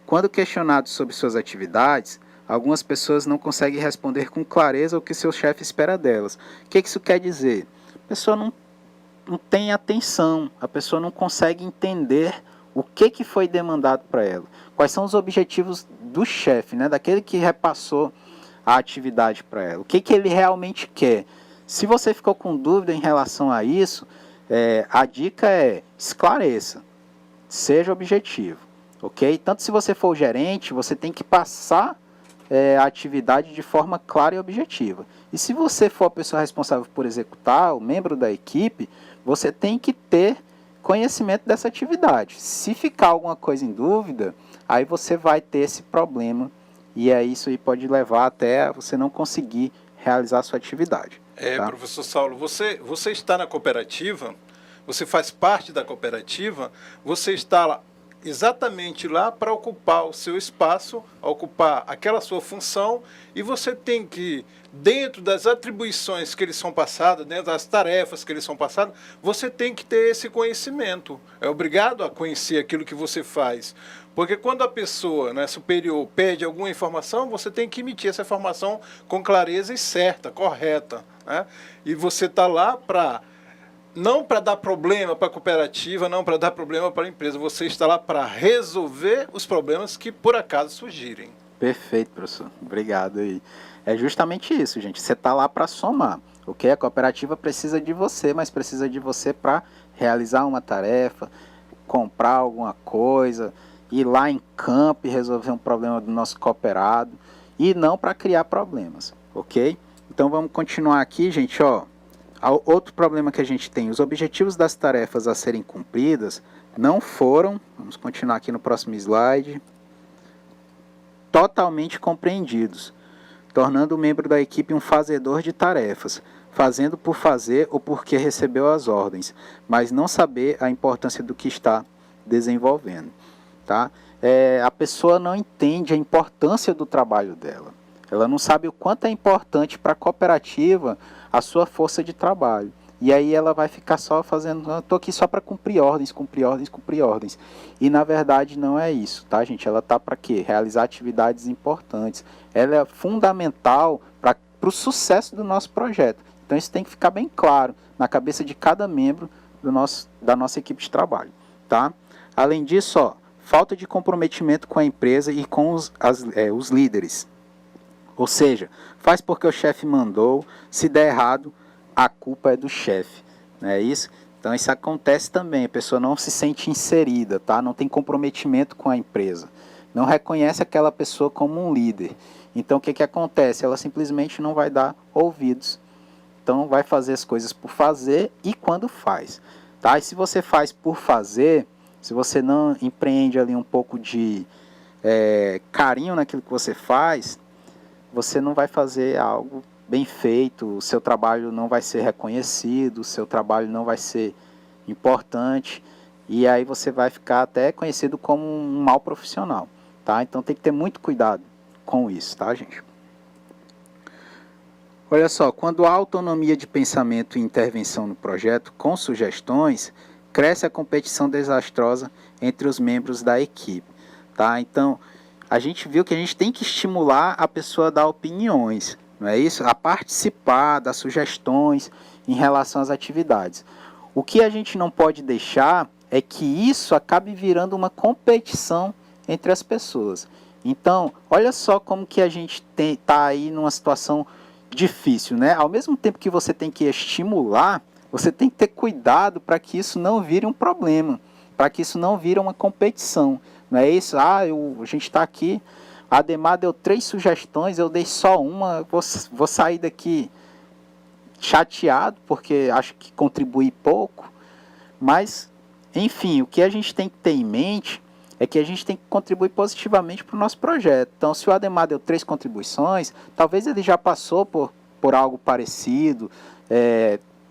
Quando questionados sobre suas atividades, algumas pessoas não conseguem responder com clareza o que seu chefe espera delas. O que isso quer dizer? A pessoa não tem atenção, a pessoa não consegue entender o que foi demandado para ela. Quais são os objetivos do chefe, né? Daquele que repassou a atividade para ela. O que ele realmente quer. Se você ficou com dúvida em relação a isso, a dica é esclareça, seja objetivo. Ok? Tanto se você for o gerente, você tem que passar a atividade de forma clara e objetiva. E se você for a pessoa responsável por executar, o membro da equipe, você tem que ter conhecimento dessa atividade. Se ficar alguma coisa em dúvida, aí você vai ter esse problema e aí isso aí pode levar até você não conseguir realizar a sua atividade. Tá? Professor Saulo, você está na cooperativa, você faz parte da cooperativa, você está lá exatamente lá para ocupar o seu espaço, ocupar aquela sua função, e você tem que, dentro das atribuições que eles são passadas, dentro das tarefas que eles são passadas, você tem que ter esse conhecimento. É obrigado a conhecer aquilo que você faz. Porque quando a pessoa, né, superior pede alguma informação, você tem que emitir essa informação com clareza e certa, correta. Né? E você está lá não para dar problema para a cooperativa, não para dar problema para a empresa. Você está lá para resolver os problemas que por acaso surgirem. Perfeito, professor. Obrigado aí. É justamente isso, gente. Você está lá para somar. Ok? A cooperativa precisa de você, mas precisa de você para realizar uma tarefa, comprar alguma coisa, ir lá em campo e resolver um problema do nosso cooperado, e não para criar problemas. Ok? Então vamos continuar aqui, gente. Ó. Outro problema que a gente tem, os objetivos das tarefas a serem cumpridas não foram, vamos continuar aqui no próximo slide, totalmente compreendidos, tornando o membro da equipe um fazedor de tarefas, fazendo por fazer ou porque recebeu as ordens, mas não saber a importância do que está desenvolvendo. Tá? A pessoa não entende a importância do trabalho dela. Ela não sabe o quanto é importante para a cooperativa a sua força de trabalho. e aí ela vai ficar só fazendo, eu tô aqui só para cumprir ordens, cumprir ordens, cumprir ordens. E na verdade não é isso, tá, gente? Ela tá para quê? Realizar atividades importantes. Ela é fundamental para o sucesso do nosso projeto. Então isso tem que ficar bem claro na cabeça de cada membro da nossa equipe de trabalho, tá? Além disso, ó, falta de comprometimento com a empresa e com os líderes. Ou seja, faz porque o chefe mandou, se der errado, a culpa é do chefe, não é isso? Então isso acontece também, a pessoa não se sente inserida, tá? Não tem comprometimento com a empresa, não reconhece aquela pessoa como um líder. Então o que acontece? Ela simplesmente não vai dar ouvidos, então vai fazer as coisas por fazer e quando faz, tá? E se você faz por fazer, se você não empreende ali um pouco de carinho naquilo que você faz, você não vai fazer algo bem feito, o seu trabalho não vai ser reconhecido, o seu trabalho não vai ser importante, e aí você vai ficar até conhecido como um mau profissional, tá? Então tem que ter muito cuidado com isso, tá, gente? Olha só, quando há autonomia de pensamento e intervenção no projeto com sugestões, cresce a competição desastrosa entre os membros da equipe, tá? Então, a gente viu que a gente tem que estimular a pessoa a dar opiniões, não é isso? A participar, dar sugestões em relação às atividades. O que a gente não pode deixar é que isso acabe virando uma competição entre as pessoas. Então, olha só como que a gente está aí numa situação difícil, né? Ao mesmo tempo que você tem que estimular, você tem que ter cuidado para que isso não vire um problema, para que isso não vire uma competição. Não é isso? A gente está aqui, a Ademar deu 3 sugestões, eu dei só uma, vou sair daqui chateado, porque acho que contribui pouco, mas, enfim, o que a gente tem que ter em mente é que a gente tem que contribuir positivamente para o nosso projeto. Então, se o Ademar deu 3 contribuições, talvez ele já passou por algo parecido,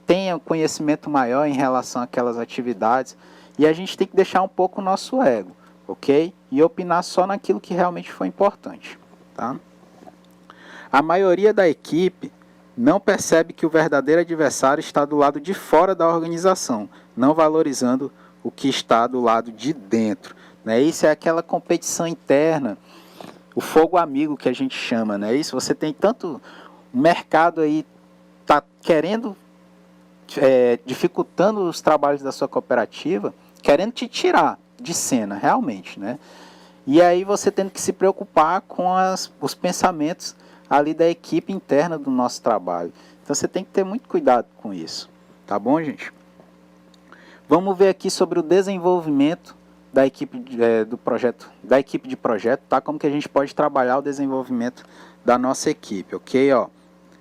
tenha um conhecimento maior em relação àquelas atividades, e a gente tem que deixar um pouco o nosso ego, ok? E opinar só naquilo que realmente foi importante, tá? A maioria da equipe não percebe que o verdadeiro adversário está do lado de fora da organização, não valorizando o que está do lado de dentro, né? Isso é aquela competição interna, o fogo amigo que a gente chama, né? Isso, você tem tanto o mercado aí tá querendo dificultando os trabalhos da sua cooperativa, querendo te tirar de cena, realmente, né? E aí você tendo que se preocupar com os pensamentos ali da equipe interna do nosso trabalho. Então você tem que ter muito cuidado com isso, tá bom, gente? Vamos ver aqui sobre o desenvolvimento da equipe da equipe de projeto, tá? Como que a gente pode trabalhar o desenvolvimento da nossa equipe, ok? Ó,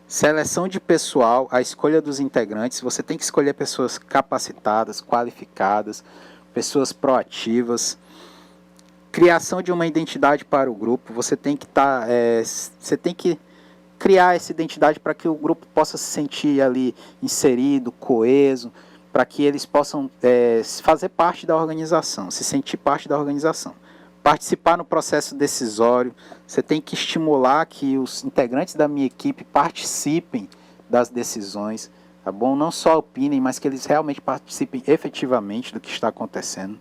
seleção de pessoal, a escolha dos integrantes, você tem que escolher pessoas capacitadas, qualificadas, pessoas proativas. Criação de uma identidade para o grupo, você tem que criar essa identidade para que o grupo possa se sentir ali inserido, coeso, para que eles possam fazer parte da organização, se sentir parte da organização. Participar no processo decisório, você tem que estimular que os integrantes da minha equipe participem das decisões, tá bom? Não só opinem, mas que eles realmente participem efetivamente do que está acontecendo.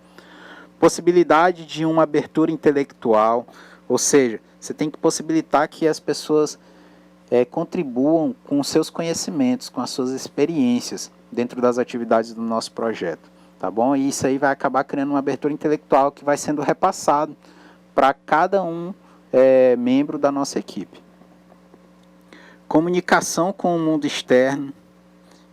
Possibilidade de uma abertura intelectual, ou seja, você tem que possibilitar que as pessoas contribuam com os seus conhecimentos, com as suas experiências dentro das atividades do nosso projeto, tá bom? E isso aí vai acabar criando uma abertura intelectual que vai sendo repassado para cada membro da nossa equipe. Comunicação com o mundo externo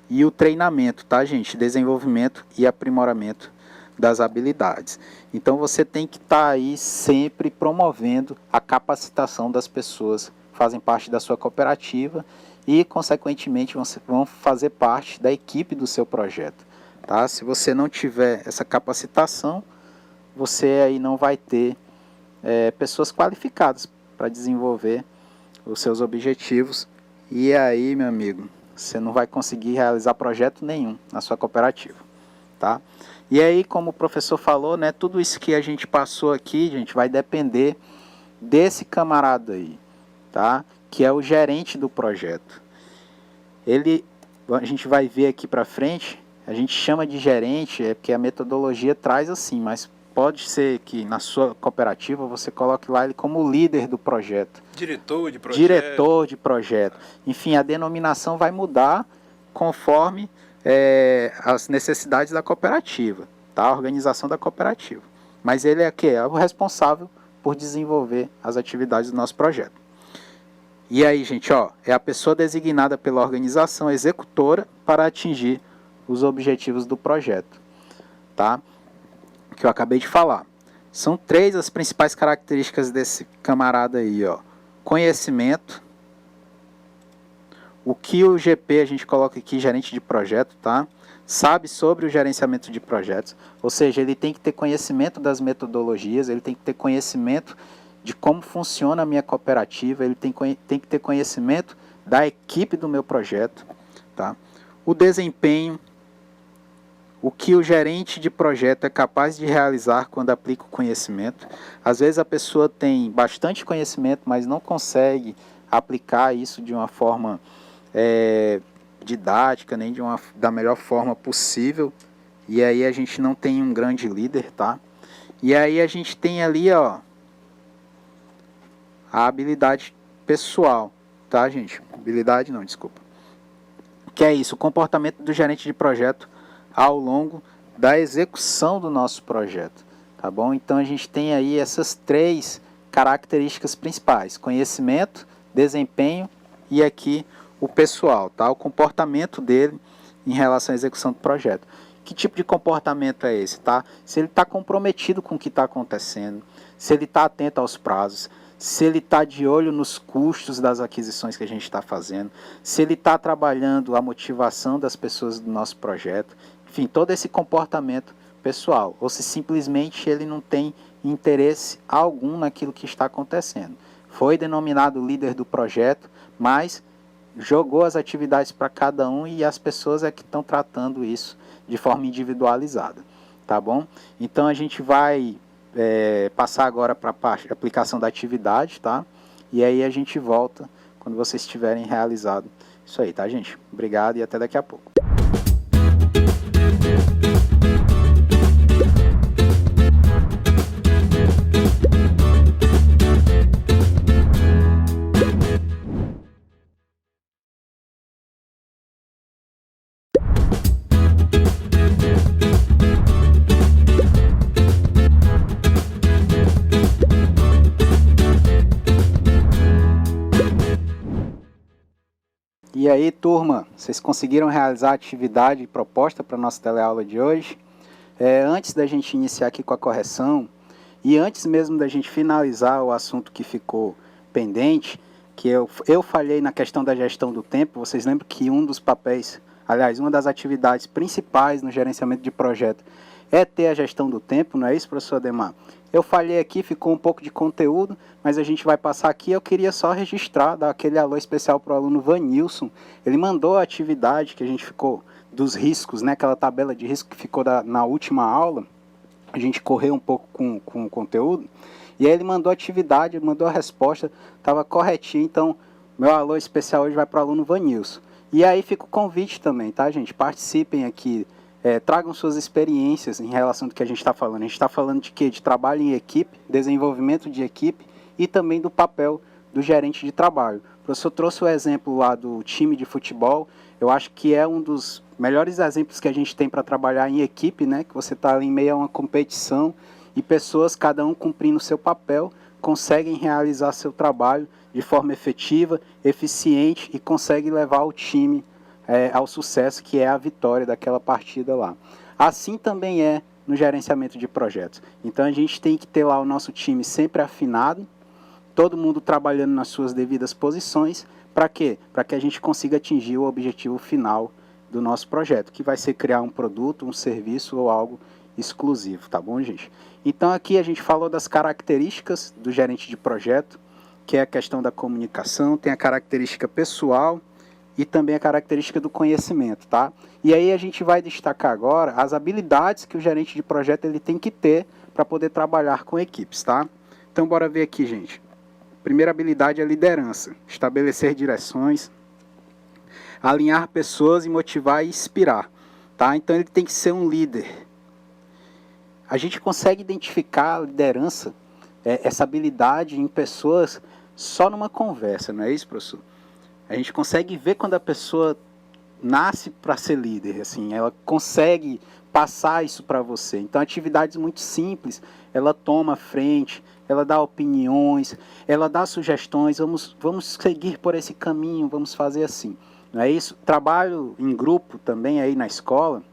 e o treinamento, tá, gente? Desenvolvimento e aprimoramento das habilidades. Então você tem que estar aí sempre promovendo a capacitação das pessoas que fazem parte da sua cooperativa e, consequentemente, vão fazer parte da equipe do seu projeto, tá? Se você não tiver essa capacitação, você aí não vai ter pessoas qualificadas para desenvolver os seus objetivos, e aí, meu amigo, você não vai conseguir realizar projeto nenhum na sua cooperativa, tá? E aí, como o professor falou, né, tudo isso que a gente passou aqui, gente, vai depender desse camarada aí, tá? Que é o gerente do projeto. Ele a gente vai ver aqui para frente, a gente chama de gerente, é porque a metodologia traz assim, mas pode ser que na sua cooperativa você coloque lá ele como líder do projeto. Diretor de projeto. Diretor de projeto. Enfim, a denominação vai mudar conforme as necessidades da cooperativa, tá? A organização da cooperativa. Mas ele é o responsável por desenvolver as atividades do nosso projeto. E aí, gente, é a pessoa designada pela organização executora para atingir os objetivos do projeto, tá? Que eu acabei de falar. São 3 as principais características desse camarada aí, Conhecimento. O que o GP, a gente coloca aqui, gerente de projeto, tá? Sabe sobre o gerenciamento de projetos, ou seja, ele tem que ter conhecimento das metodologias, ele tem que ter conhecimento de como funciona a minha cooperativa, ele tem que ter conhecimento da equipe do meu projeto, tá? O desempenho, o que o gerente de projeto é capaz de realizar quando aplica o conhecimento. Às vezes a pessoa tem bastante conhecimento, mas não consegue aplicar isso de uma forma didática, nem da melhor forma possível. E aí a gente não tem um grande líder, tá? E aí a gente tem ali, a habilidade pessoal, tá, gente? Habilidade não, desculpa. Que é isso, o comportamento do gerente de projeto ao longo da execução do nosso projeto, tá bom? Então a gente tem aí essas 3 características principais: conhecimento, desempenho e aqui o pessoal, tá? O comportamento dele em relação à execução do projeto. Que tipo de comportamento é esse, tá? Se ele está comprometido com o que está acontecendo, se ele está atento aos prazos, se ele está de olho nos custos das aquisições que a gente está fazendo, se ele está trabalhando a motivação das pessoas do nosso projeto, enfim, todo esse comportamento pessoal, ou se simplesmente ele não tem interesse algum naquilo que está acontecendo. Foi denominado líder do projeto, mas jogou as atividades para cada um e as pessoas é que estão tratando isso de forma individualizada, tá bom? Então a gente vai passar agora para a parte de aplicação da atividade, tá? E aí a gente volta quando vocês tiverem realizado isso aí, tá, gente? Obrigado e até daqui a pouco. E aí, turma, vocês conseguiram realizar a atividade proposta para a nossa teleaula de hoje? Antes da gente iniciar aqui com a correção, e antes mesmo da gente finalizar o assunto que ficou pendente, que eu falhei na questão da gestão do tempo, vocês lembram que um dos papéis, aliás, uma das atividades principais no gerenciamento de projeto é ter a gestão do tempo, não é isso, professor Ademar? Eu falhei aqui, ficou um pouco de conteúdo, mas a gente vai passar aqui. Eu queria só registrar, dar aquele alô especial para o aluno Vanilson. Ele mandou a atividade que a gente ficou dos riscos, né? Aquela tabela de risco que ficou na última aula. A gente correu um pouco com o conteúdo. E aí ele mandou a atividade, mandou a resposta, estava corretinho. Então, meu alô especial hoje vai para o aluno Vanilson. E aí fica o convite também, tá, gente? Participem aqui. Tragam suas experiências em relação do que a gente está falando. A gente está falando de quê? De trabalho em equipe, desenvolvimento de equipe e também do papel do gerente de trabalho. O professor trouxe o exemplo lá do time de futebol. Eu acho que é um dos melhores exemplos que a gente tem para trabalhar em equipe, né? Que você está em meio a uma competição e pessoas, cada um cumprindo o seu papel, conseguem realizar seu trabalho de forma efetiva, eficiente e conseguem levar o time ao sucesso, que é a vitória daquela partida lá. Assim também é no gerenciamento de projetos. Então a gente tem que ter lá o nosso time sempre afinado, todo mundo trabalhando nas suas devidas posições. Para quê? Para que a gente consiga atingir o objetivo final do nosso projeto, que vai ser criar um produto, um serviço ou algo exclusivo, tá bom, gente? Então aqui a gente falou das características do gerente de projeto, que é a questão da comunicação, tem a característica pessoal e também a característica do conhecimento, tá? E aí a gente vai destacar agora as habilidades que o gerente de projeto ele tem que ter para poder trabalhar com equipes, tá? Então bora ver aqui, gente. Primeira habilidade é a liderança, estabelecer direções. alinhar pessoas e motivar e inspirar, tá? Então ele tem que ser um líder. A gente consegue identificar a liderança, essa habilidade em pessoas só numa conversa, não é isso, professor? A gente consegue ver quando a pessoa nasce para ser líder, assim, ela consegue passar isso para você. Então, atividades muito simples, ela toma a frente, ela dá opiniões, ela dá sugestões, vamos seguir por esse caminho, vamos fazer assim. Não é isso? Trabalho em grupo também aí na escola,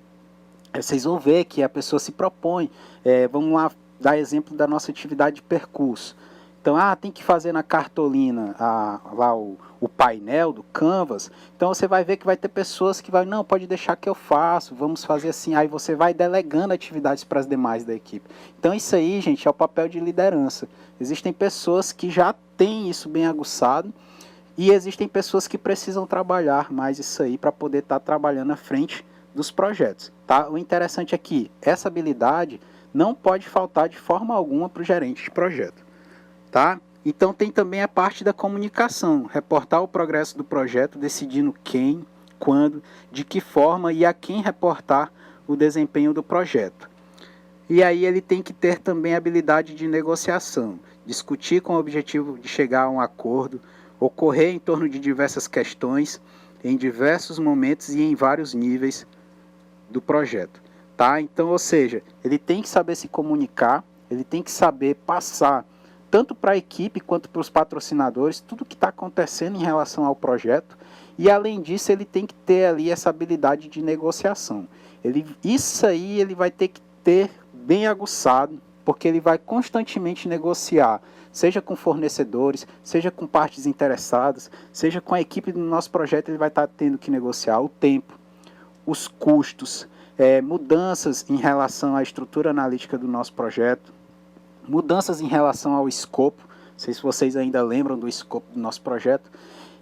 vocês vão ver que a pessoa se propõe, vamos lá dar exemplo da nossa atividade de percurso. Então, tem que fazer na cartolina lá o painel do Canvas. Então, você vai ver que vai ter pessoas que não, pode deixar que eu faço, vamos fazer assim. Aí você vai delegando atividades para as demais da equipe. Então, isso aí, gente, é o papel de liderança. Existem pessoas que já têm isso bem aguçado e existem pessoas que precisam trabalhar mais isso aí para poder estar trabalhando à frente dos projetos. Tá? O interessante é que essa habilidade não pode faltar de forma alguma para o gerente de projeto. Tá? Então tem também a parte da comunicação, reportar o progresso do projeto, decidindo quem, quando, de que forma e a quem reportar o desempenho do projeto. E aí ele tem que ter também a habilidade de negociação, discutir com o objetivo de chegar a um acordo, ocorrer em torno de diversas questões, em diversos momentos e em vários níveis do projeto. Tá? Então, ou seja, ele tem que saber se comunicar, ele tem que saber passar tanto para a equipe quanto para os patrocinadores, tudo que está acontecendo em relação ao projeto. E além disso, ele tem que ter ali essa habilidade de negociação. Isso aí ele vai ter que ter bem aguçado, porque ele vai constantemente negociar, seja com fornecedores, seja com partes interessadas, seja com a equipe do nosso projeto, ele vai estar tendo que negociar o tempo, os custos, mudanças em relação à estrutura analítica do nosso projeto, mudanças em relação ao escopo, não sei se vocês ainda lembram do escopo do nosso projeto.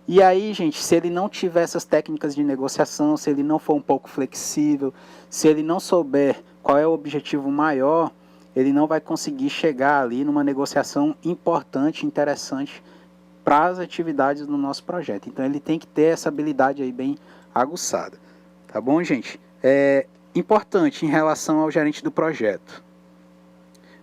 E aí, gente, se ele não tiver essas técnicas de negociação, se ele não for um pouco flexível, se ele não souber qual é o objetivo maior, ele não vai conseguir chegar ali numa negociação importante, interessante para as atividades do nosso projeto. Então, ele tem que ter essa habilidade aí bem aguçada. Tá bom, gente? Importante em relação ao gerente do projeto.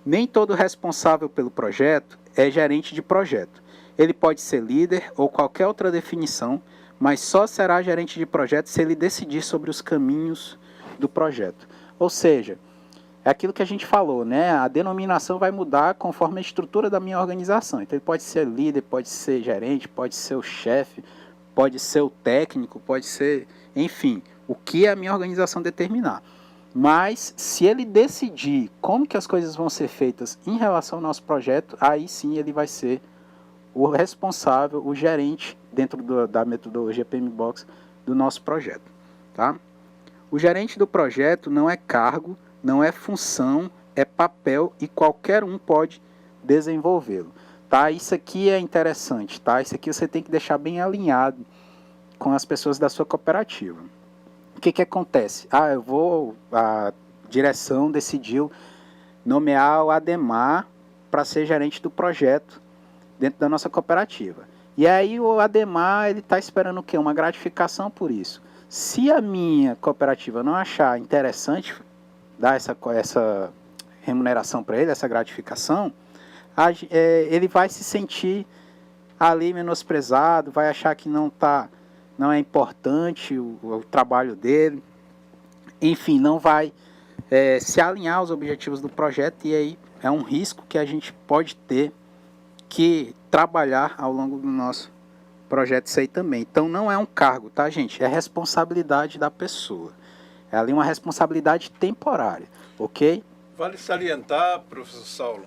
Nem todo responsável pelo projeto é gerente de projeto. Ele pode ser líder ou qualquer outra definição, mas só será gerente de projeto se ele decidir sobre os caminhos do projeto. Ou seja, é aquilo que a gente falou, né? A denominação vai mudar conforme a estrutura da minha organização. Então, ele pode ser líder, pode ser gerente, pode ser o chefe, pode ser o técnico, pode ser, enfim, o que a minha organização determinar. Mas, se ele decidir como que as coisas vão ser feitas em relação ao nosso projeto, aí sim ele vai ser o responsável, o gerente, dentro da metodologia PMBOK, do nosso projeto. Tá? O gerente do projeto não é cargo, não é função, é papel e qualquer um pode desenvolvê-lo. Tá? Isso aqui é interessante. Tá? Isso aqui você tem que deixar bem alinhado com as pessoas da sua cooperativa. O que acontece? A direção decidiu nomear o Ademar para ser gerente do projeto dentro da nossa cooperativa. E aí o Ademar, ele está esperando o quê? Uma gratificação por isso. Se a minha cooperativa não achar interessante dar essa remuneração para ele, essa gratificação, ele vai se sentir ali menosprezado, vai achar que não é importante o trabalho dele, enfim, não vai se alinhar aos objetivos do projeto, e aí é um risco que a gente pode ter que trabalhar ao longo do nosso projeto isso aí também. Então não é um cargo, tá, gente? É responsabilidade da pessoa. É ali uma responsabilidade temporária, ok? Vale salientar, professor Saulo,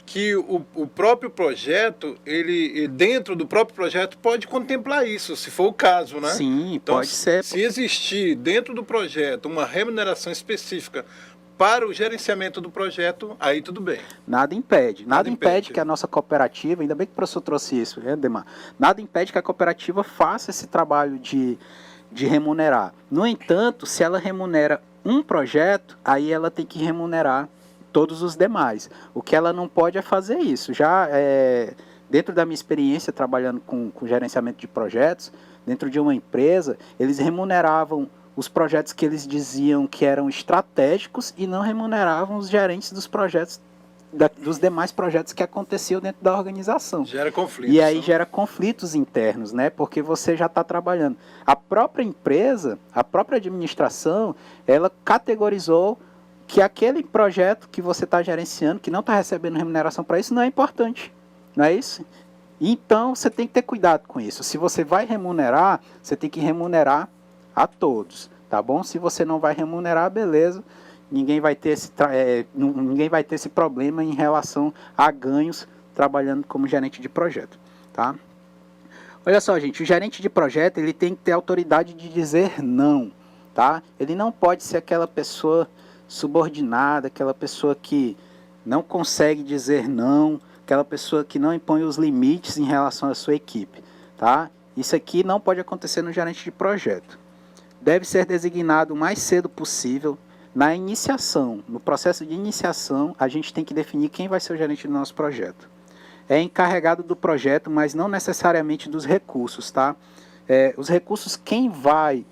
que o próprio projeto, ele dentro do próprio projeto pode contemplar isso, se for o caso, né? Sim, então, pode ser. Se existir dentro do projeto uma remuneração específica para o gerenciamento do projeto, aí tudo bem. Nada impede que a nossa cooperativa, ainda bem que o professor trouxe isso, né, Demar? Nada impede que a cooperativa faça esse trabalho de remunerar. No entanto, se ela remunera um projeto, aí ela tem que remunerar todos os demais. O que ela não pode é fazer isso. Já dentro da minha experiência trabalhando com gerenciamento de projetos, dentro de uma empresa, eles remuneravam os projetos que eles diziam que eram estratégicos e não remuneravam os gerentes dos projetos, dos demais projetos que aconteciam dentro da organização. Gera conflitos. E aí gera conflitos internos, né? Porque você já está trabalhando. A própria empresa, a própria administração, ela categorizou que aquele projeto que você está gerenciando, que não está recebendo remuneração para isso, não é importante. Não é isso? Então, você tem que ter cuidado com isso. Se você vai remunerar, você tem que remunerar a todos, tá bom? Se você não vai remunerar, beleza, ninguém vai ter esse problema em relação a ganhos trabalhando como gerente de projeto, tá? Olha só, gente, o gerente de projeto, ele tem que ter autoridade de dizer não, tá? Ele não pode ser aquela pessoa subordinada, aquela pessoa que não consegue dizer não, aquela pessoa que não impõe os limites em relação à sua equipe, tá? Isso aqui não pode acontecer no gerente de projeto. Deve ser designado o mais cedo possível. Na iniciação, no processo de iniciação, a gente tem que definir quem vai ser o gerente do nosso projeto. É encarregado do projeto, mas não necessariamente dos recursos, tá? Os recursos, quem vai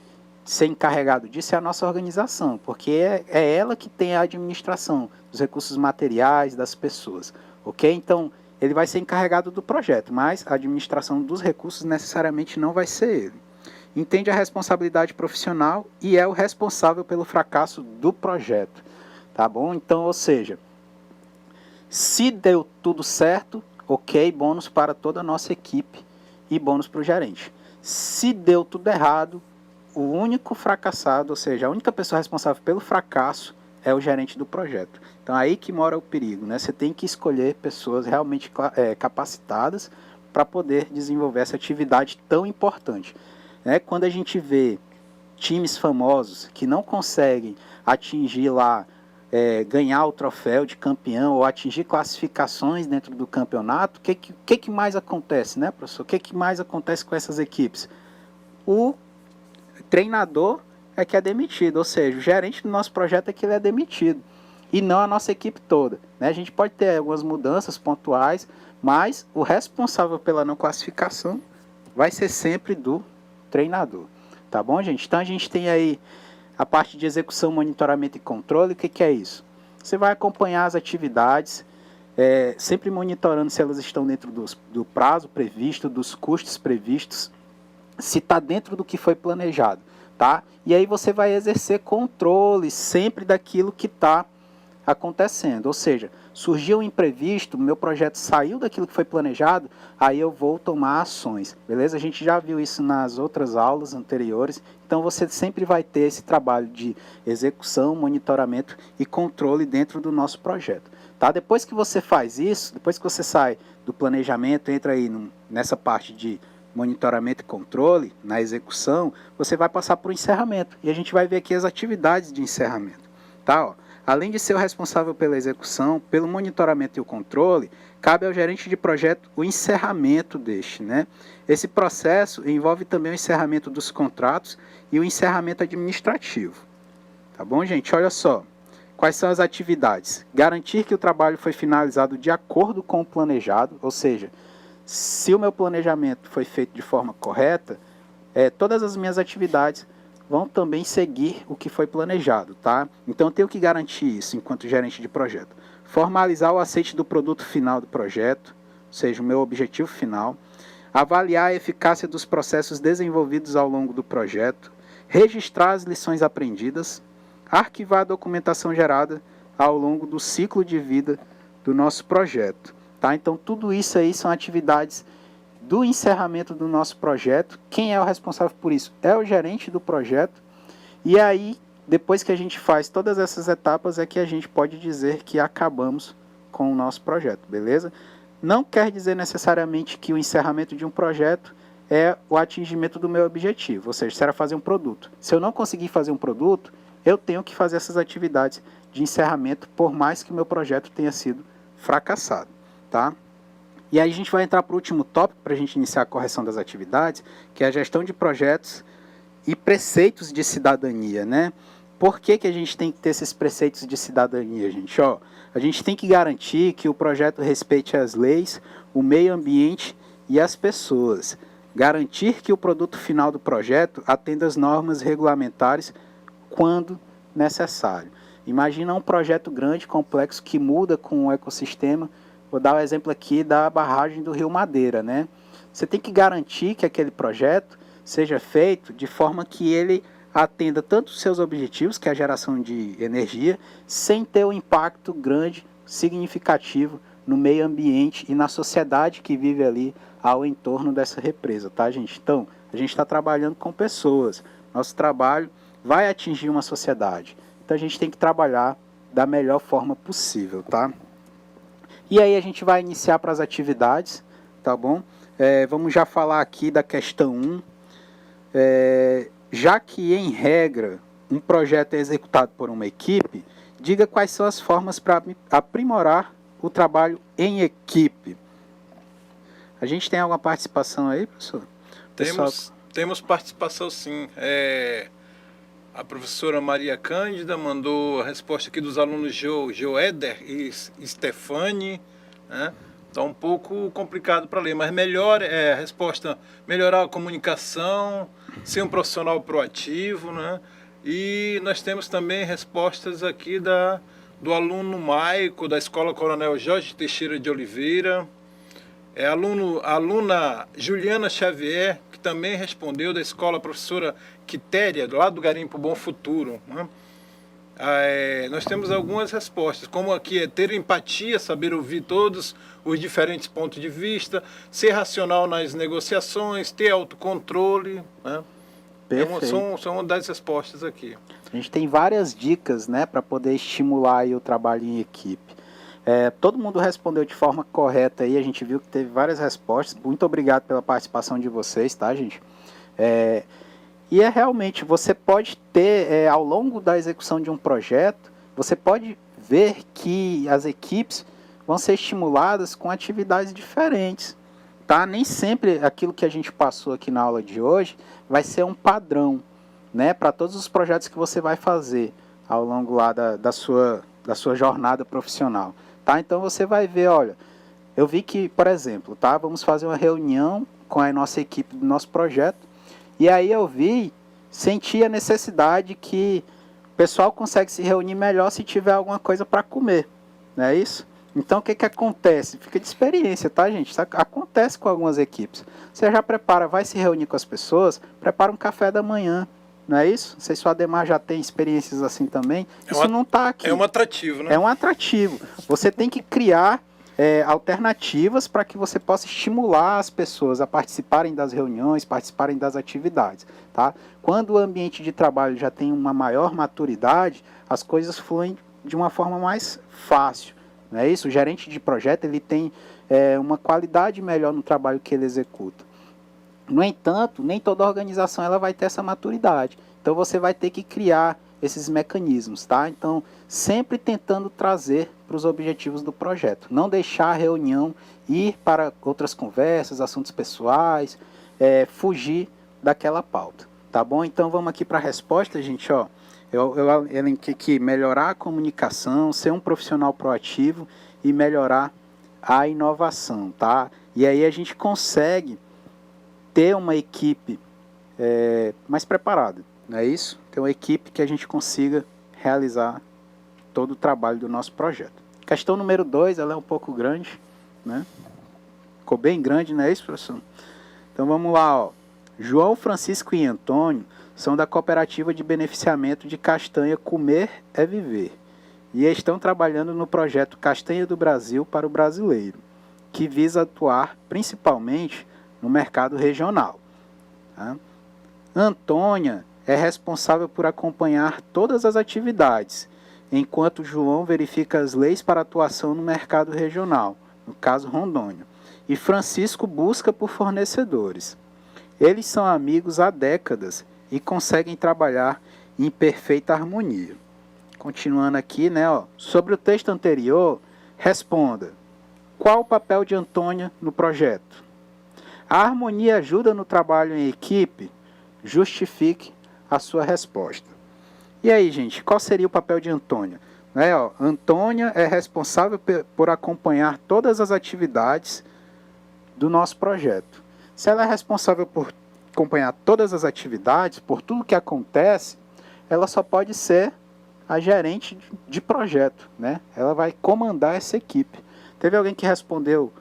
ser encarregado disso é a nossa organização, porque é ela que tem a administração dos recursos materiais, das pessoas, ok? Então, ele vai ser encarregado do projeto, mas a administração dos recursos necessariamente não vai ser ele. Entende a responsabilidade profissional e é o responsável pelo fracasso do projeto, tá bom? Então, ou seja, se deu tudo certo, ok, bônus para toda a nossa equipe e bônus para o gerente. Se deu tudo errado, o único fracassado, ou seja, a única pessoa responsável pelo fracasso é o gerente do projeto. Então, aí que mora o perigo, né? Você tem que escolher pessoas realmente capacitadas para poder desenvolver essa atividade tão importante. Quando a gente vê times famosos que não conseguem atingir lá, ganhar o troféu de campeão ou atingir classificações dentro do campeonato, o que mais acontece, né, professor? O que mais acontece com essas equipes? O treinador é que é demitido, ou seja, o gerente do nosso projeto é que ele é demitido, e não a nossa equipe toda, né? A gente pode ter algumas mudanças pontuais, mas o responsável pela não classificação vai ser sempre do treinador, tá bom, gente? Então a gente tem aí a parte de execução, monitoramento e controle. O que é isso? Você vai acompanhar as atividades, sempre monitorando se elas estão dentro do prazo previsto, dos custos previstos, se está dentro do que foi planejado, tá? E aí você vai exercer controle sempre daquilo que está acontecendo, ou seja, surgiu um imprevisto, meu projeto saiu daquilo que foi planejado, aí eu vou tomar ações, beleza? A gente já viu isso nas outras aulas anteriores, então você sempre vai ter esse trabalho de execução, monitoramento e controle dentro do nosso projeto, tá? Depois que você faz isso, depois que você sai do planejamento, entra aí nessa parte de monitoramento e controle, na execução, você vai passar para o encerramento, e a gente vai ver aqui as atividades de encerramento, tá? Ó, além de ser o responsável pela execução, pelo monitoramento e o controle, cabe ao gerente de projeto o encerramento deste, né? Esse processo envolve também o encerramento dos contratos e o encerramento administrativo. Tá bom, gente? Olha só. Quais são as atividades? Garantir que o trabalho foi finalizado de acordo com o planejado, ou seja, se o meu planejamento foi feito de forma correta, todas as minhas atividades vão também seguir o que foi planejado, tá? Então eu tenho que garantir isso enquanto gerente de projeto. Formalizar o aceite do produto final do projeto, ou seja, o meu objetivo final. Avaliar a eficácia dos processos desenvolvidos ao longo do projeto. Registrar as lições aprendidas. Arquivar a documentação gerada ao longo do ciclo de vida do nosso projeto, tá? Então tudo isso aí são atividades do encerramento do nosso projeto. Quem é o responsável por isso? É o gerente do projeto. E aí, depois que a gente faz todas essas etapas, é que a gente pode dizer que acabamos com o nosso projeto, beleza? Não quer dizer necessariamente que o encerramento de um projeto é o atingimento do meu objetivo, ou seja, será fazer um produto. Se eu não conseguir fazer um produto, eu tenho que fazer essas atividades de encerramento, por mais que o meu projeto tenha sido fracassado, tá? E aí a gente vai entrar para o último tópico, para a gente iniciar a correção das atividades, que é a gestão de projetos e preceitos de cidadania, né? por que a gente tem que ter esses preceitos de cidadania, gente? Ó, a gente tem que garantir que o projeto respeite as leis, o meio ambiente e as pessoas. Garantir que o produto final do projeto atenda às normas regulamentares quando necessário. Imagina um projeto grande, complexo, que muda com o ecossistema. Vou dar o exemplo aqui da barragem do Rio Madeira, né? Você tem que garantir que aquele projeto seja feito de forma que ele atenda tanto os seus objetivos, que é a geração de energia, sem ter um impacto grande, significativo no meio ambiente e na sociedade que vive ali ao entorno dessa represa, tá, gente? Então, a gente está trabalhando com pessoas. Nosso trabalho vai atingir uma sociedade. Então, a gente tem que trabalhar da melhor forma possível, tá? E aí, a gente vai iniciar para as atividades, tá bom? Vamos já falar aqui da questão 1. Já que, em regra, um projeto é executado por uma equipe, diga quais são as formas para aprimorar o trabalho em equipe. A gente tem alguma participação aí, professor? Temos participação, sim. A professora Maria Cândida mandou a resposta aqui dos alunos Joéder e Stefani, né? Está um pouco complicado para ler, mas melhor a resposta: melhorar a comunicação, ser um profissional proativo, né? E nós temos também respostas aqui do aluno Maico, da Escola Coronel Jorge Teixeira de Oliveira, a aluna Juliana Xavier, que também respondeu, da Escola Professora Quitéria, lá do Garimpo Bom Futuro, né? Nós temos algumas respostas, como aqui ter empatia, saber ouvir todos os diferentes pontos de vista, ser racional nas negociações, ter autocontrole, né? São uma das respostas aqui. A gente tem várias dicas, né, para poder estimular aí o trabalho em equipe. Todo mundo respondeu de forma correta aí, a gente viu que teve várias respostas. Muito obrigado pela participação de vocês, tá, gente? E realmente, você pode ter, ao longo da execução de um projeto, você pode ver que as equipes vão ser estimuladas com atividades diferentes, tá? Nem sempre aquilo que a gente passou aqui na aula de hoje vai ser um padrão, né, para todos os projetos que você vai fazer ao longo lá da sua jornada profissional, tá? Então você vai ver, olha, eu vi que, por exemplo, tá, vamos fazer uma reunião com a nossa equipe do nosso projeto, e aí eu senti a necessidade que o pessoal consegue se reunir melhor se tiver alguma coisa para comer, não é isso? Então o que acontece? Fica de experiência, tá, gente? Isso acontece com algumas equipes. Você já vai se reunir com as pessoas, prepara um café da manhã, não é isso? Não sei se o Ademar já tem experiências assim também. Isso não está aqui. É um atrativo, né? É um atrativo. Você tem que criar alternativas para que você possa estimular as pessoas a participarem das reuniões, participarem das atividades, tá? Quando o ambiente de trabalho já tem uma maior maturidade, as coisas fluem de uma forma mais fácil, não é isso? O gerente de projeto, ele tem uma qualidade melhor no trabalho que ele executa. No entanto, nem toda organização ela vai ter essa maturidade. Então você vai ter que criar esses mecanismos, tá? Então, sempre tentando trazer para os objetivos do projeto. Não deixar a reunião ir para outras conversas, assuntos pessoais, fugir daquela pauta, tá bom? Então, vamos aqui para a resposta, gente, ó. Eu elenquei aqui melhorar a comunicação, ser um profissional proativo e melhorar a inovação, tá? E aí a gente consegue ter uma equipe mais preparada, não é isso? Ter uma equipe que a gente consiga realizar todo o trabalho do nosso projeto. Questão número 2, ela é um pouco grande, né? Ficou bem grande, não é isso, professor? Então vamos lá, ó. João Francisco e Antônio são da cooperativa de beneficiamento de castanha Comer é Viver e estão trabalhando no projeto Castanha do Brasil para o Brasileiro, que visa atuar principalmente no mercado regional, tá? Antônia é responsável por acompanhar todas as atividades, enquanto João verifica as leis para atuação no mercado regional, no caso Rondônia, e Francisco busca por fornecedores. Eles são amigos há décadas e conseguem trabalhar em perfeita harmonia. Continuando aqui, né, ó, sobre o texto anterior, responda: qual o papel de Antônia no projeto? A harmonia ajuda no trabalho em equipe? Justifique a sua resposta. E aí, gente, qual seria o papel de Antônia? Antônia é responsável por acompanhar todas as atividades do nosso projeto. Se ela é responsável por acompanhar todas as atividades, por tudo que acontece, ela só pode ser a gerente de projeto, né? Ela vai comandar essa equipe. Teve alguém que respondeu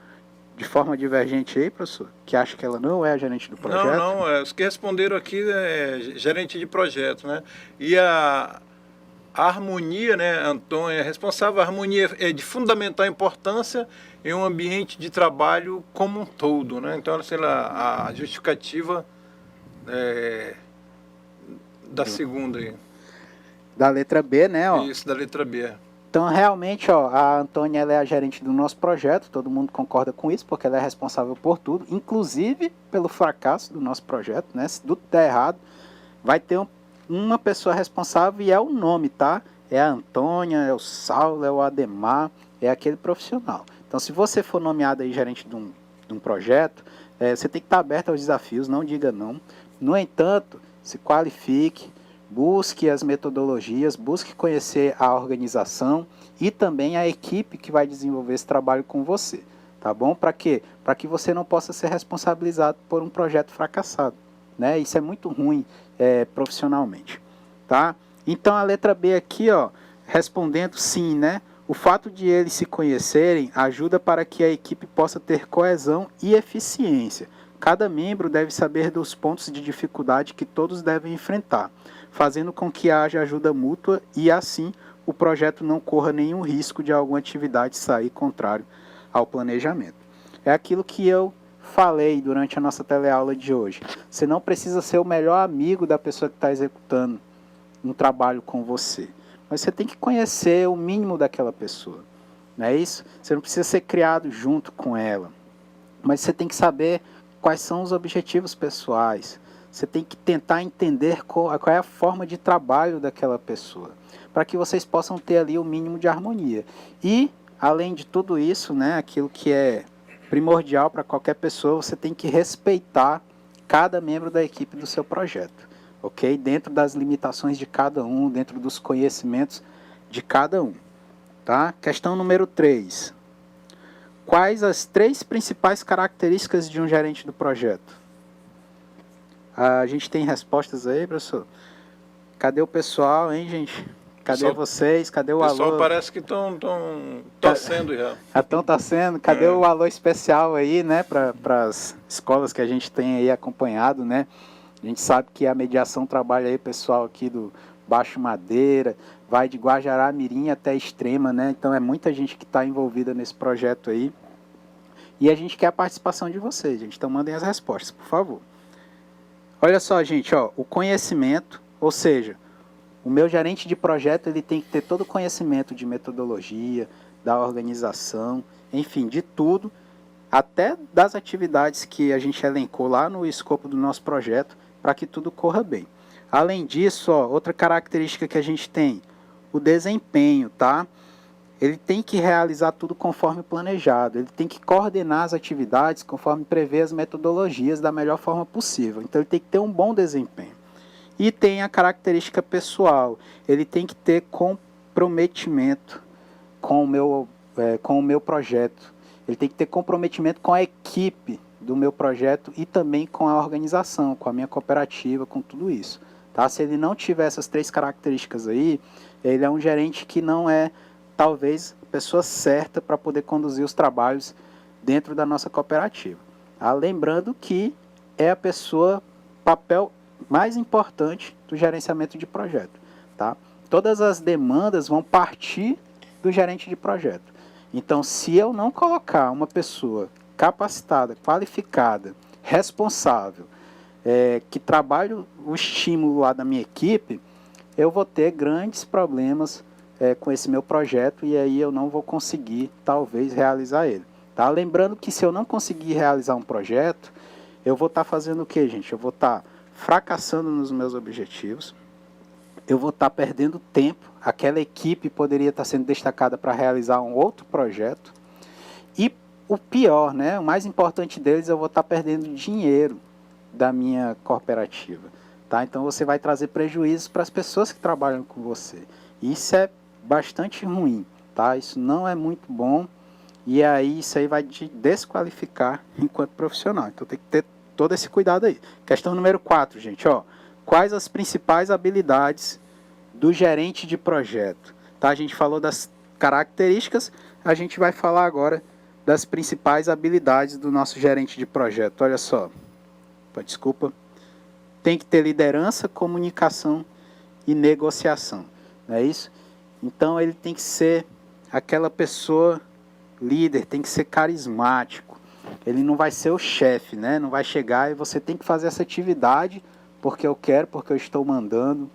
de forma divergente aí, professor? Que acha que ela não é a gerente do projeto? Não, os que responderam aqui é gerente de projeto, né? E a harmonia, né, Antônia, é responsável, a harmonia é de fundamental importância em um ambiente de trabalho como um todo, né? Então, sei lá, a justificativa da segunda aí. Da letra B, né? Isso, da letra B. Então, realmente, a Antônia ela é a gerente do nosso projeto, todo mundo concorda com isso, porque ela é responsável por tudo, inclusive pelo fracasso do nosso projeto, né? Se tudo der errado, vai ter uma pessoa responsável e é o nome, tá? É a Antônia, é o Saulo, é o Ademar, é aquele profissional. Então, se você for nomeado aí gerente de um projeto, você tem que estar aberto aos desafios, não diga não. No entanto, se qualifique, busque as metodologias, busque conhecer a organização e também a equipe que vai desenvolver esse trabalho com você, tá bom? Para quê? Para que você não possa ser responsabilizado por um projeto fracassado, né? Isso é muito ruim profissionalmente, tá? Então a letra B aqui, respondendo sim, né? O fato de eles se conhecerem ajuda para que a equipe possa ter coesão e eficiência. Cada membro deve saber dos pontos de dificuldade que todos devem enfrentar, fazendo com que haja ajuda mútua e, assim, o projeto não corra nenhum risco de alguma atividade sair contrário ao planejamento. É aquilo que eu falei durante a nossa teleaula de hoje. Você não precisa ser o melhor amigo da pessoa que está executando um trabalho com você, mas você tem que conhecer o mínimo daquela pessoa, não é isso? Você não precisa ser criado junto com ela, mas você tem que saber quais são os objetivos pessoais. Você tem que tentar entender qual é a forma de trabalho daquela pessoa, para que vocês possam ter ali o mínimo de harmonia. E, além de tudo isso, né, aquilo que é primordial para qualquer pessoa, você tem que respeitar cada membro da equipe do seu projeto, ok? Dentro das limitações de cada um, dentro dos conhecimentos de cada um, tá? Questão número 3. Quais as 3 principais características de um gerente do projeto? A gente tem respostas aí, professor? Cadê o pessoal, hein, gente? Cadê vocês? Cadê o alô? O pessoal parece que estão torcendo já. Já estão torcendo. Cadê o alô especial aí, né? Para as escolas que a gente tem aí acompanhado, né? A gente sabe que a mediação trabalha aí, pessoal aqui do Baixo Madeira, vai de Guajará-Mirim até Extrema, né? Então é muita gente que está envolvida nesse projeto aí. E a gente quer a participação de vocês, gente. Então mandem as respostas, por favor. Olha só, gente, o conhecimento, ou seja, o meu gerente de projeto ele tem que ter todo o conhecimento de metodologia, da organização, enfim, de tudo, até das atividades que a gente elencou lá no escopo do nosso projeto, para que tudo corra bem. Além disso, outra característica que a gente tem, o desempenho, tá? Ele tem que realizar tudo conforme planejado, ele tem que coordenar as atividades conforme prevê as metodologias da melhor forma possível. Então ele tem que ter um bom desempenho. E tem a característica pessoal, ele tem que ter comprometimento com o meu projeto. Ele tem que ter comprometimento com a equipe do meu projeto e também com a organização, com a minha cooperativa, com tudo isso. Tá? Se ele não tiver essas 3 características aí, ele é um gerente que não é talvez a pessoa certa para poder conduzir os trabalhos dentro da nossa cooperativa. Lembrando que é a papel mais importante do gerenciamento de projeto. Tá? Todas as demandas vão partir do gerente de projeto. Então, se eu não colocar uma pessoa capacitada, qualificada, responsável, que trabalhe o estímulo lá da minha equipe, eu vou ter grandes problemas com esse meu projeto e aí eu não vou conseguir, talvez, realizar ele. Tá? Lembrando que se eu não conseguir realizar um projeto, eu vou estar fazendo o quê, gente? Eu vou estar fracassando nos meus objetivos, eu vou estar perdendo tempo, aquela equipe poderia estar sendo destacada para realizar um outro projeto, e o pior, né, o mais importante deles, eu vou estar perdendo dinheiro da minha cooperativa. tá? Então você vai trazer prejuízos para as pessoas que trabalham com você. Isso é bastante ruim, tá? Isso não é muito bom e aí isso aí vai te desqualificar enquanto profissional. Então tem que ter todo esse cuidado aí. Questão número 4, gente, ó. Quais as principais habilidades do gerente de projeto? Tá? A gente falou das características, a gente vai falar agora das principais habilidades do nosso gerente de projeto. Olha só, desculpa, tem que ter liderança, comunicação e negociação, não é isso? Então ele tem que ser aquela pessoa líder, tem que ser carismático, ele não vai ser o chefe, né? Não vai chegar e você tem que fazer essa atividade porque eu quero, porque eu estou mandando.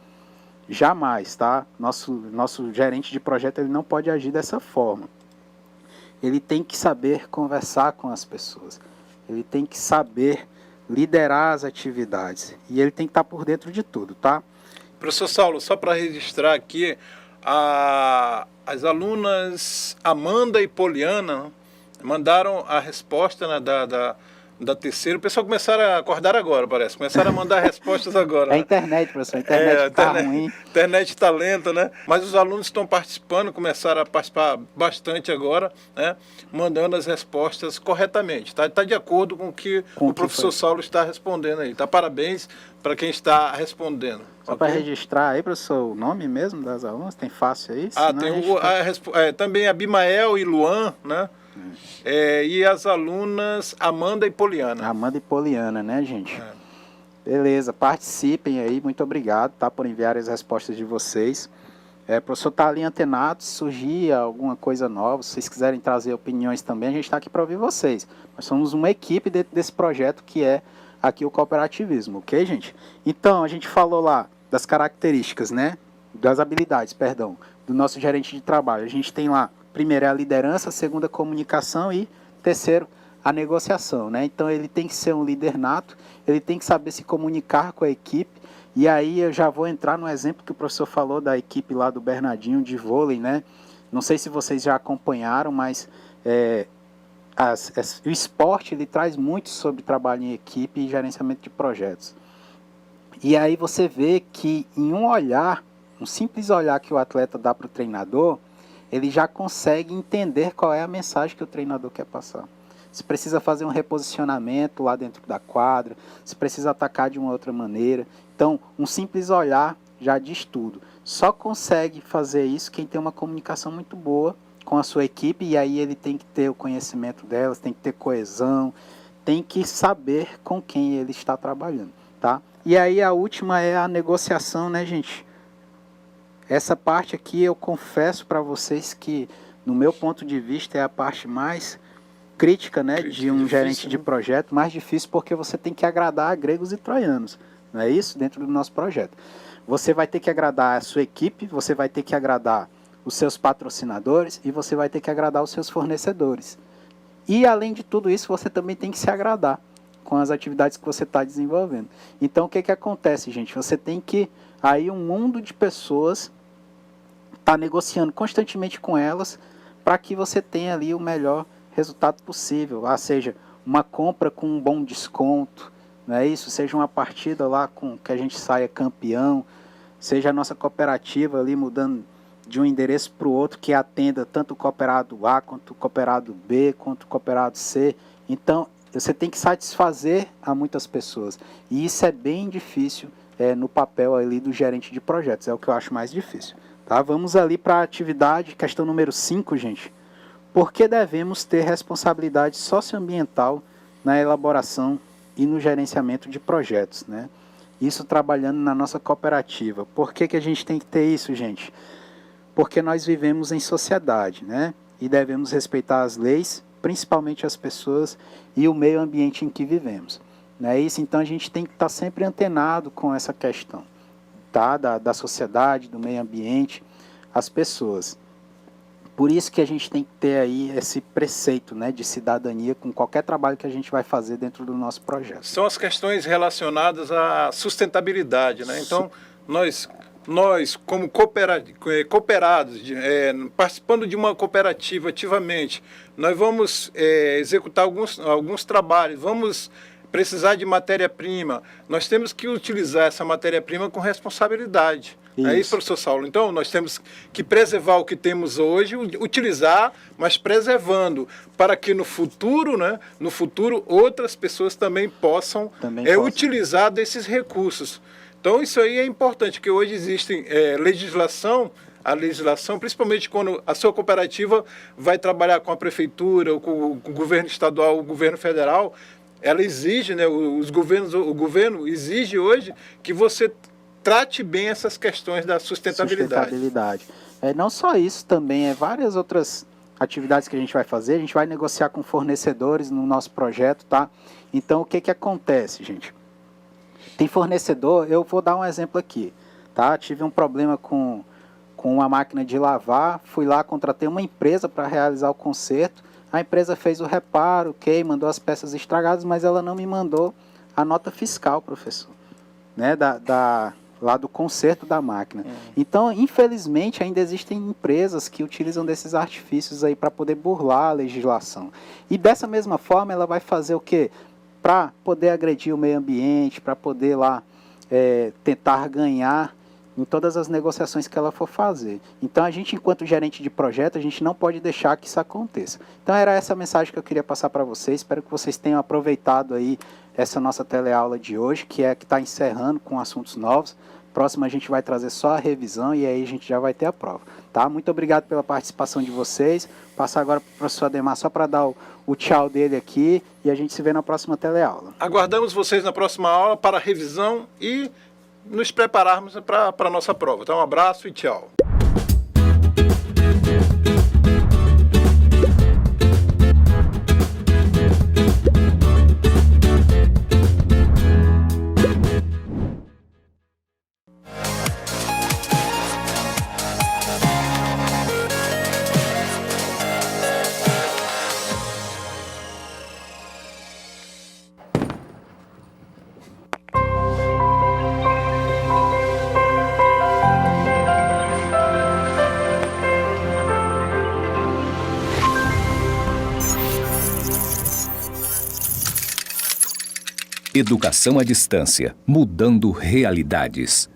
Jamais, tá? Nosso gerente de projeto ele não pode agir dessa forma. Ele tem que saber conversar com as pessoas. Ele tem que saber liderar as atividades. E ele tem que estar por dentro de tudo, tá? Professor Saulo, só para registrar aqui, as alunas Amanda e Poliana mandaram a resposta, né, da terceira. O pessoal começaram a acordar agora, parece. Começaram a mandar respostas agora. É a internet, professor. A internet está ruim. A internet está lenta, né? Mas os alunos estão participando, começaram a participar bastante agora, né? Mandando as respostas corretamente. Tá de acordo com o que o professor Saulo está respondendo aí. Tá? Parabéns para quem está respondendo. Só para registrar aí, professor, o nome mesmo das alunas? Tem fácil aí? Tem também Abimael e Luan, né? E as alunas Amanda e Poliana. Amanda e Poliana, né, gente? Beleza, participem aí, muito obrigado, tá, por enviar as respostas de vocês. O professor está ali antenado, se surgir alguma coisa nova, se vocês quiserem trazer opiniões também, a gente está aqui para ouvir vocês. Nós somos uma equipe dentro desse projeto que é aqui o cooperativismo, ok, gente? Então, a gente falou lá das características, né, das habilidades, perdão, do nosso gerente de trabalho. A gente tem lá, primeiro é a liderança, segundo a comunicação e terceiro a negociação, né? Então ele tem que ser um líder nato, ele tem que saber se comunicar com a equipe. E aí eu já vou entrar no exemplo que o professor falou da equipe lá do Bernardinho de vôlei, né? Não sei se vocês já acompanharam, mas o esporte ele traz muito sobre trabalho em equipe e gerenciamento de projetos. E aí você vê que em um olhar, um simples olhar que o atleta dá para o treinador, ele já consegue entender qual é a mensagem que o treinador quer passar. Se precisa fazer um reposicionamento lá dentro da quadra, se precisa atacar de uma outra maneira. Então, um simples olhar já diz tudo. Só consegue fazer isso quem tem uma comunicação muito boa com a sua equipe, e aí ele tem que ter o conhecimento delas, tem que ter coesão, tem que saber com quem ele está trabalhando, tá? E aí a última é a negociação, né, gente? Essa parte aqui eu confesso para vocês que, no meu ponto de vista, é a parte mais crítica, né, de um gerente de projeto, mais difícil porque você tem que agradar a gregos e troianos, não é isso? Dentro do nosso projeto. Você vai ter que agradar a sua equipe, você vai ter que agradar os seus patrocinadores e você vai ter que agradar os seus fornecedores. E, além de tudo isso, você também tem que se agradar com as atividades que você está desenvolvendo. Então, o que acontece, gente? Você tem que, aí, um mundo de pessoas tá negociando constantemente com elas para que você tenha ali o melhor resultado possível, seja uma compra com um bom desconto, não é isso? Seja uma partida lá com que a gente saia campeão, seja a nossa cooperativa ali mudando de um endereço para o outro que atenda tanto o cooperado A, quanto o cooperado B, quanto o cooperado C. Então, você tem que satisfazer a muitas pessoas. E isso é bem difícil no papel ali do gerente de projetos, é o que eu acho mais difícil. Tá? Vamos ali para a atividade, questão número 5, gente. Por que devemos ter responsabilidade socioambiental na elaboração e no gerenciamento de projetos, né? Isso trabalhando na nossa cooperativa. Por que a gente tem que ter isso, gente? Porque nós vivemos em sociedade, né? E devemos respeitar as leis, principalmente as pessoas e o meio ambiente em que vivemos. Não é isso? Então a gente tem que estar sempre antenado com essa questão, tá? Da sociedade, do meio ambiente, as pessoas. Por isso que a gente tem que ter aí esse preceito, né, de cidadania com qualquer trabalho que a gente vai fazer dentro do nosso projeto. São as questões relacionadas à sustentabilidade, né? Então, nós como cooperados, participando de uma cooperativa ativamente, nós vamos executar alguns trabalhos, vamos precisar de matéria-prima, nós temos que utilizar essa matéria-prima com responsabilidade. Isso. É isso, professor Saulo. Então, nós temos que preservar o que temos hoje, utilizar, mas preservando, para que no futuro, né, outras pessoas também possam utilizar desses recursos. Então, isso aí é importante, que hoje existe a legislação, principalmente quando a sua cooperativa vai trabalhar com a prefeitura, com o governo estadual, o governo federal, ela exige, né, o governo exige hoje que você trate bem essas questões da sustentabilidade. Não só isso, também várias outras atividades que a gente vai fazer. A gente vai negociar com fornecedores no nosso projeto, tá? Então, o que que acontece, gente? Tem fornecedor, eu vou dar um exemplo aqui, tá? Tive um problema com uma máquina de lavar, fui lá, contratei uma empresa para realizar o conserto. A empresa fez o reparo, mandou as peças estragadas, mas ela não me mandou a nota fiscal, professor, né, lá do conserto da máquina. Então, infelizmente, ainda existem empresas que utilizam desses artifícios aí para poder burlar a legislação. E dessa mesma forma, ela vai fazer o quê? Para poder agredir o meio ambiente, para poder lá tentar ganhar em todas as negociações que ela for fazer. Então, a gente, enquanto gerente de projeto, a gente não pode deixar que isso aconteça. Então, era essa a mensagem que eu queria passar para vocês. Espero que vocês tenham aproveitado aí essa nossa teleaula de hoje, que está encerrando com assuntos novos. Próximo, a gente vai trazer só a revisão e aí a gente já vai ter a prova. Tá? Muito obrigado pela participação de vocês. Passar agora para o professor Ademar só para dar o tchau dele aqui e a gente se vê na próxima teleaula. Aguardamos vocês na próxima aula para a revisão e nos prepararmos para a nossa prova. Então, um abraço e tchau. Educação à distância, mudando realidades.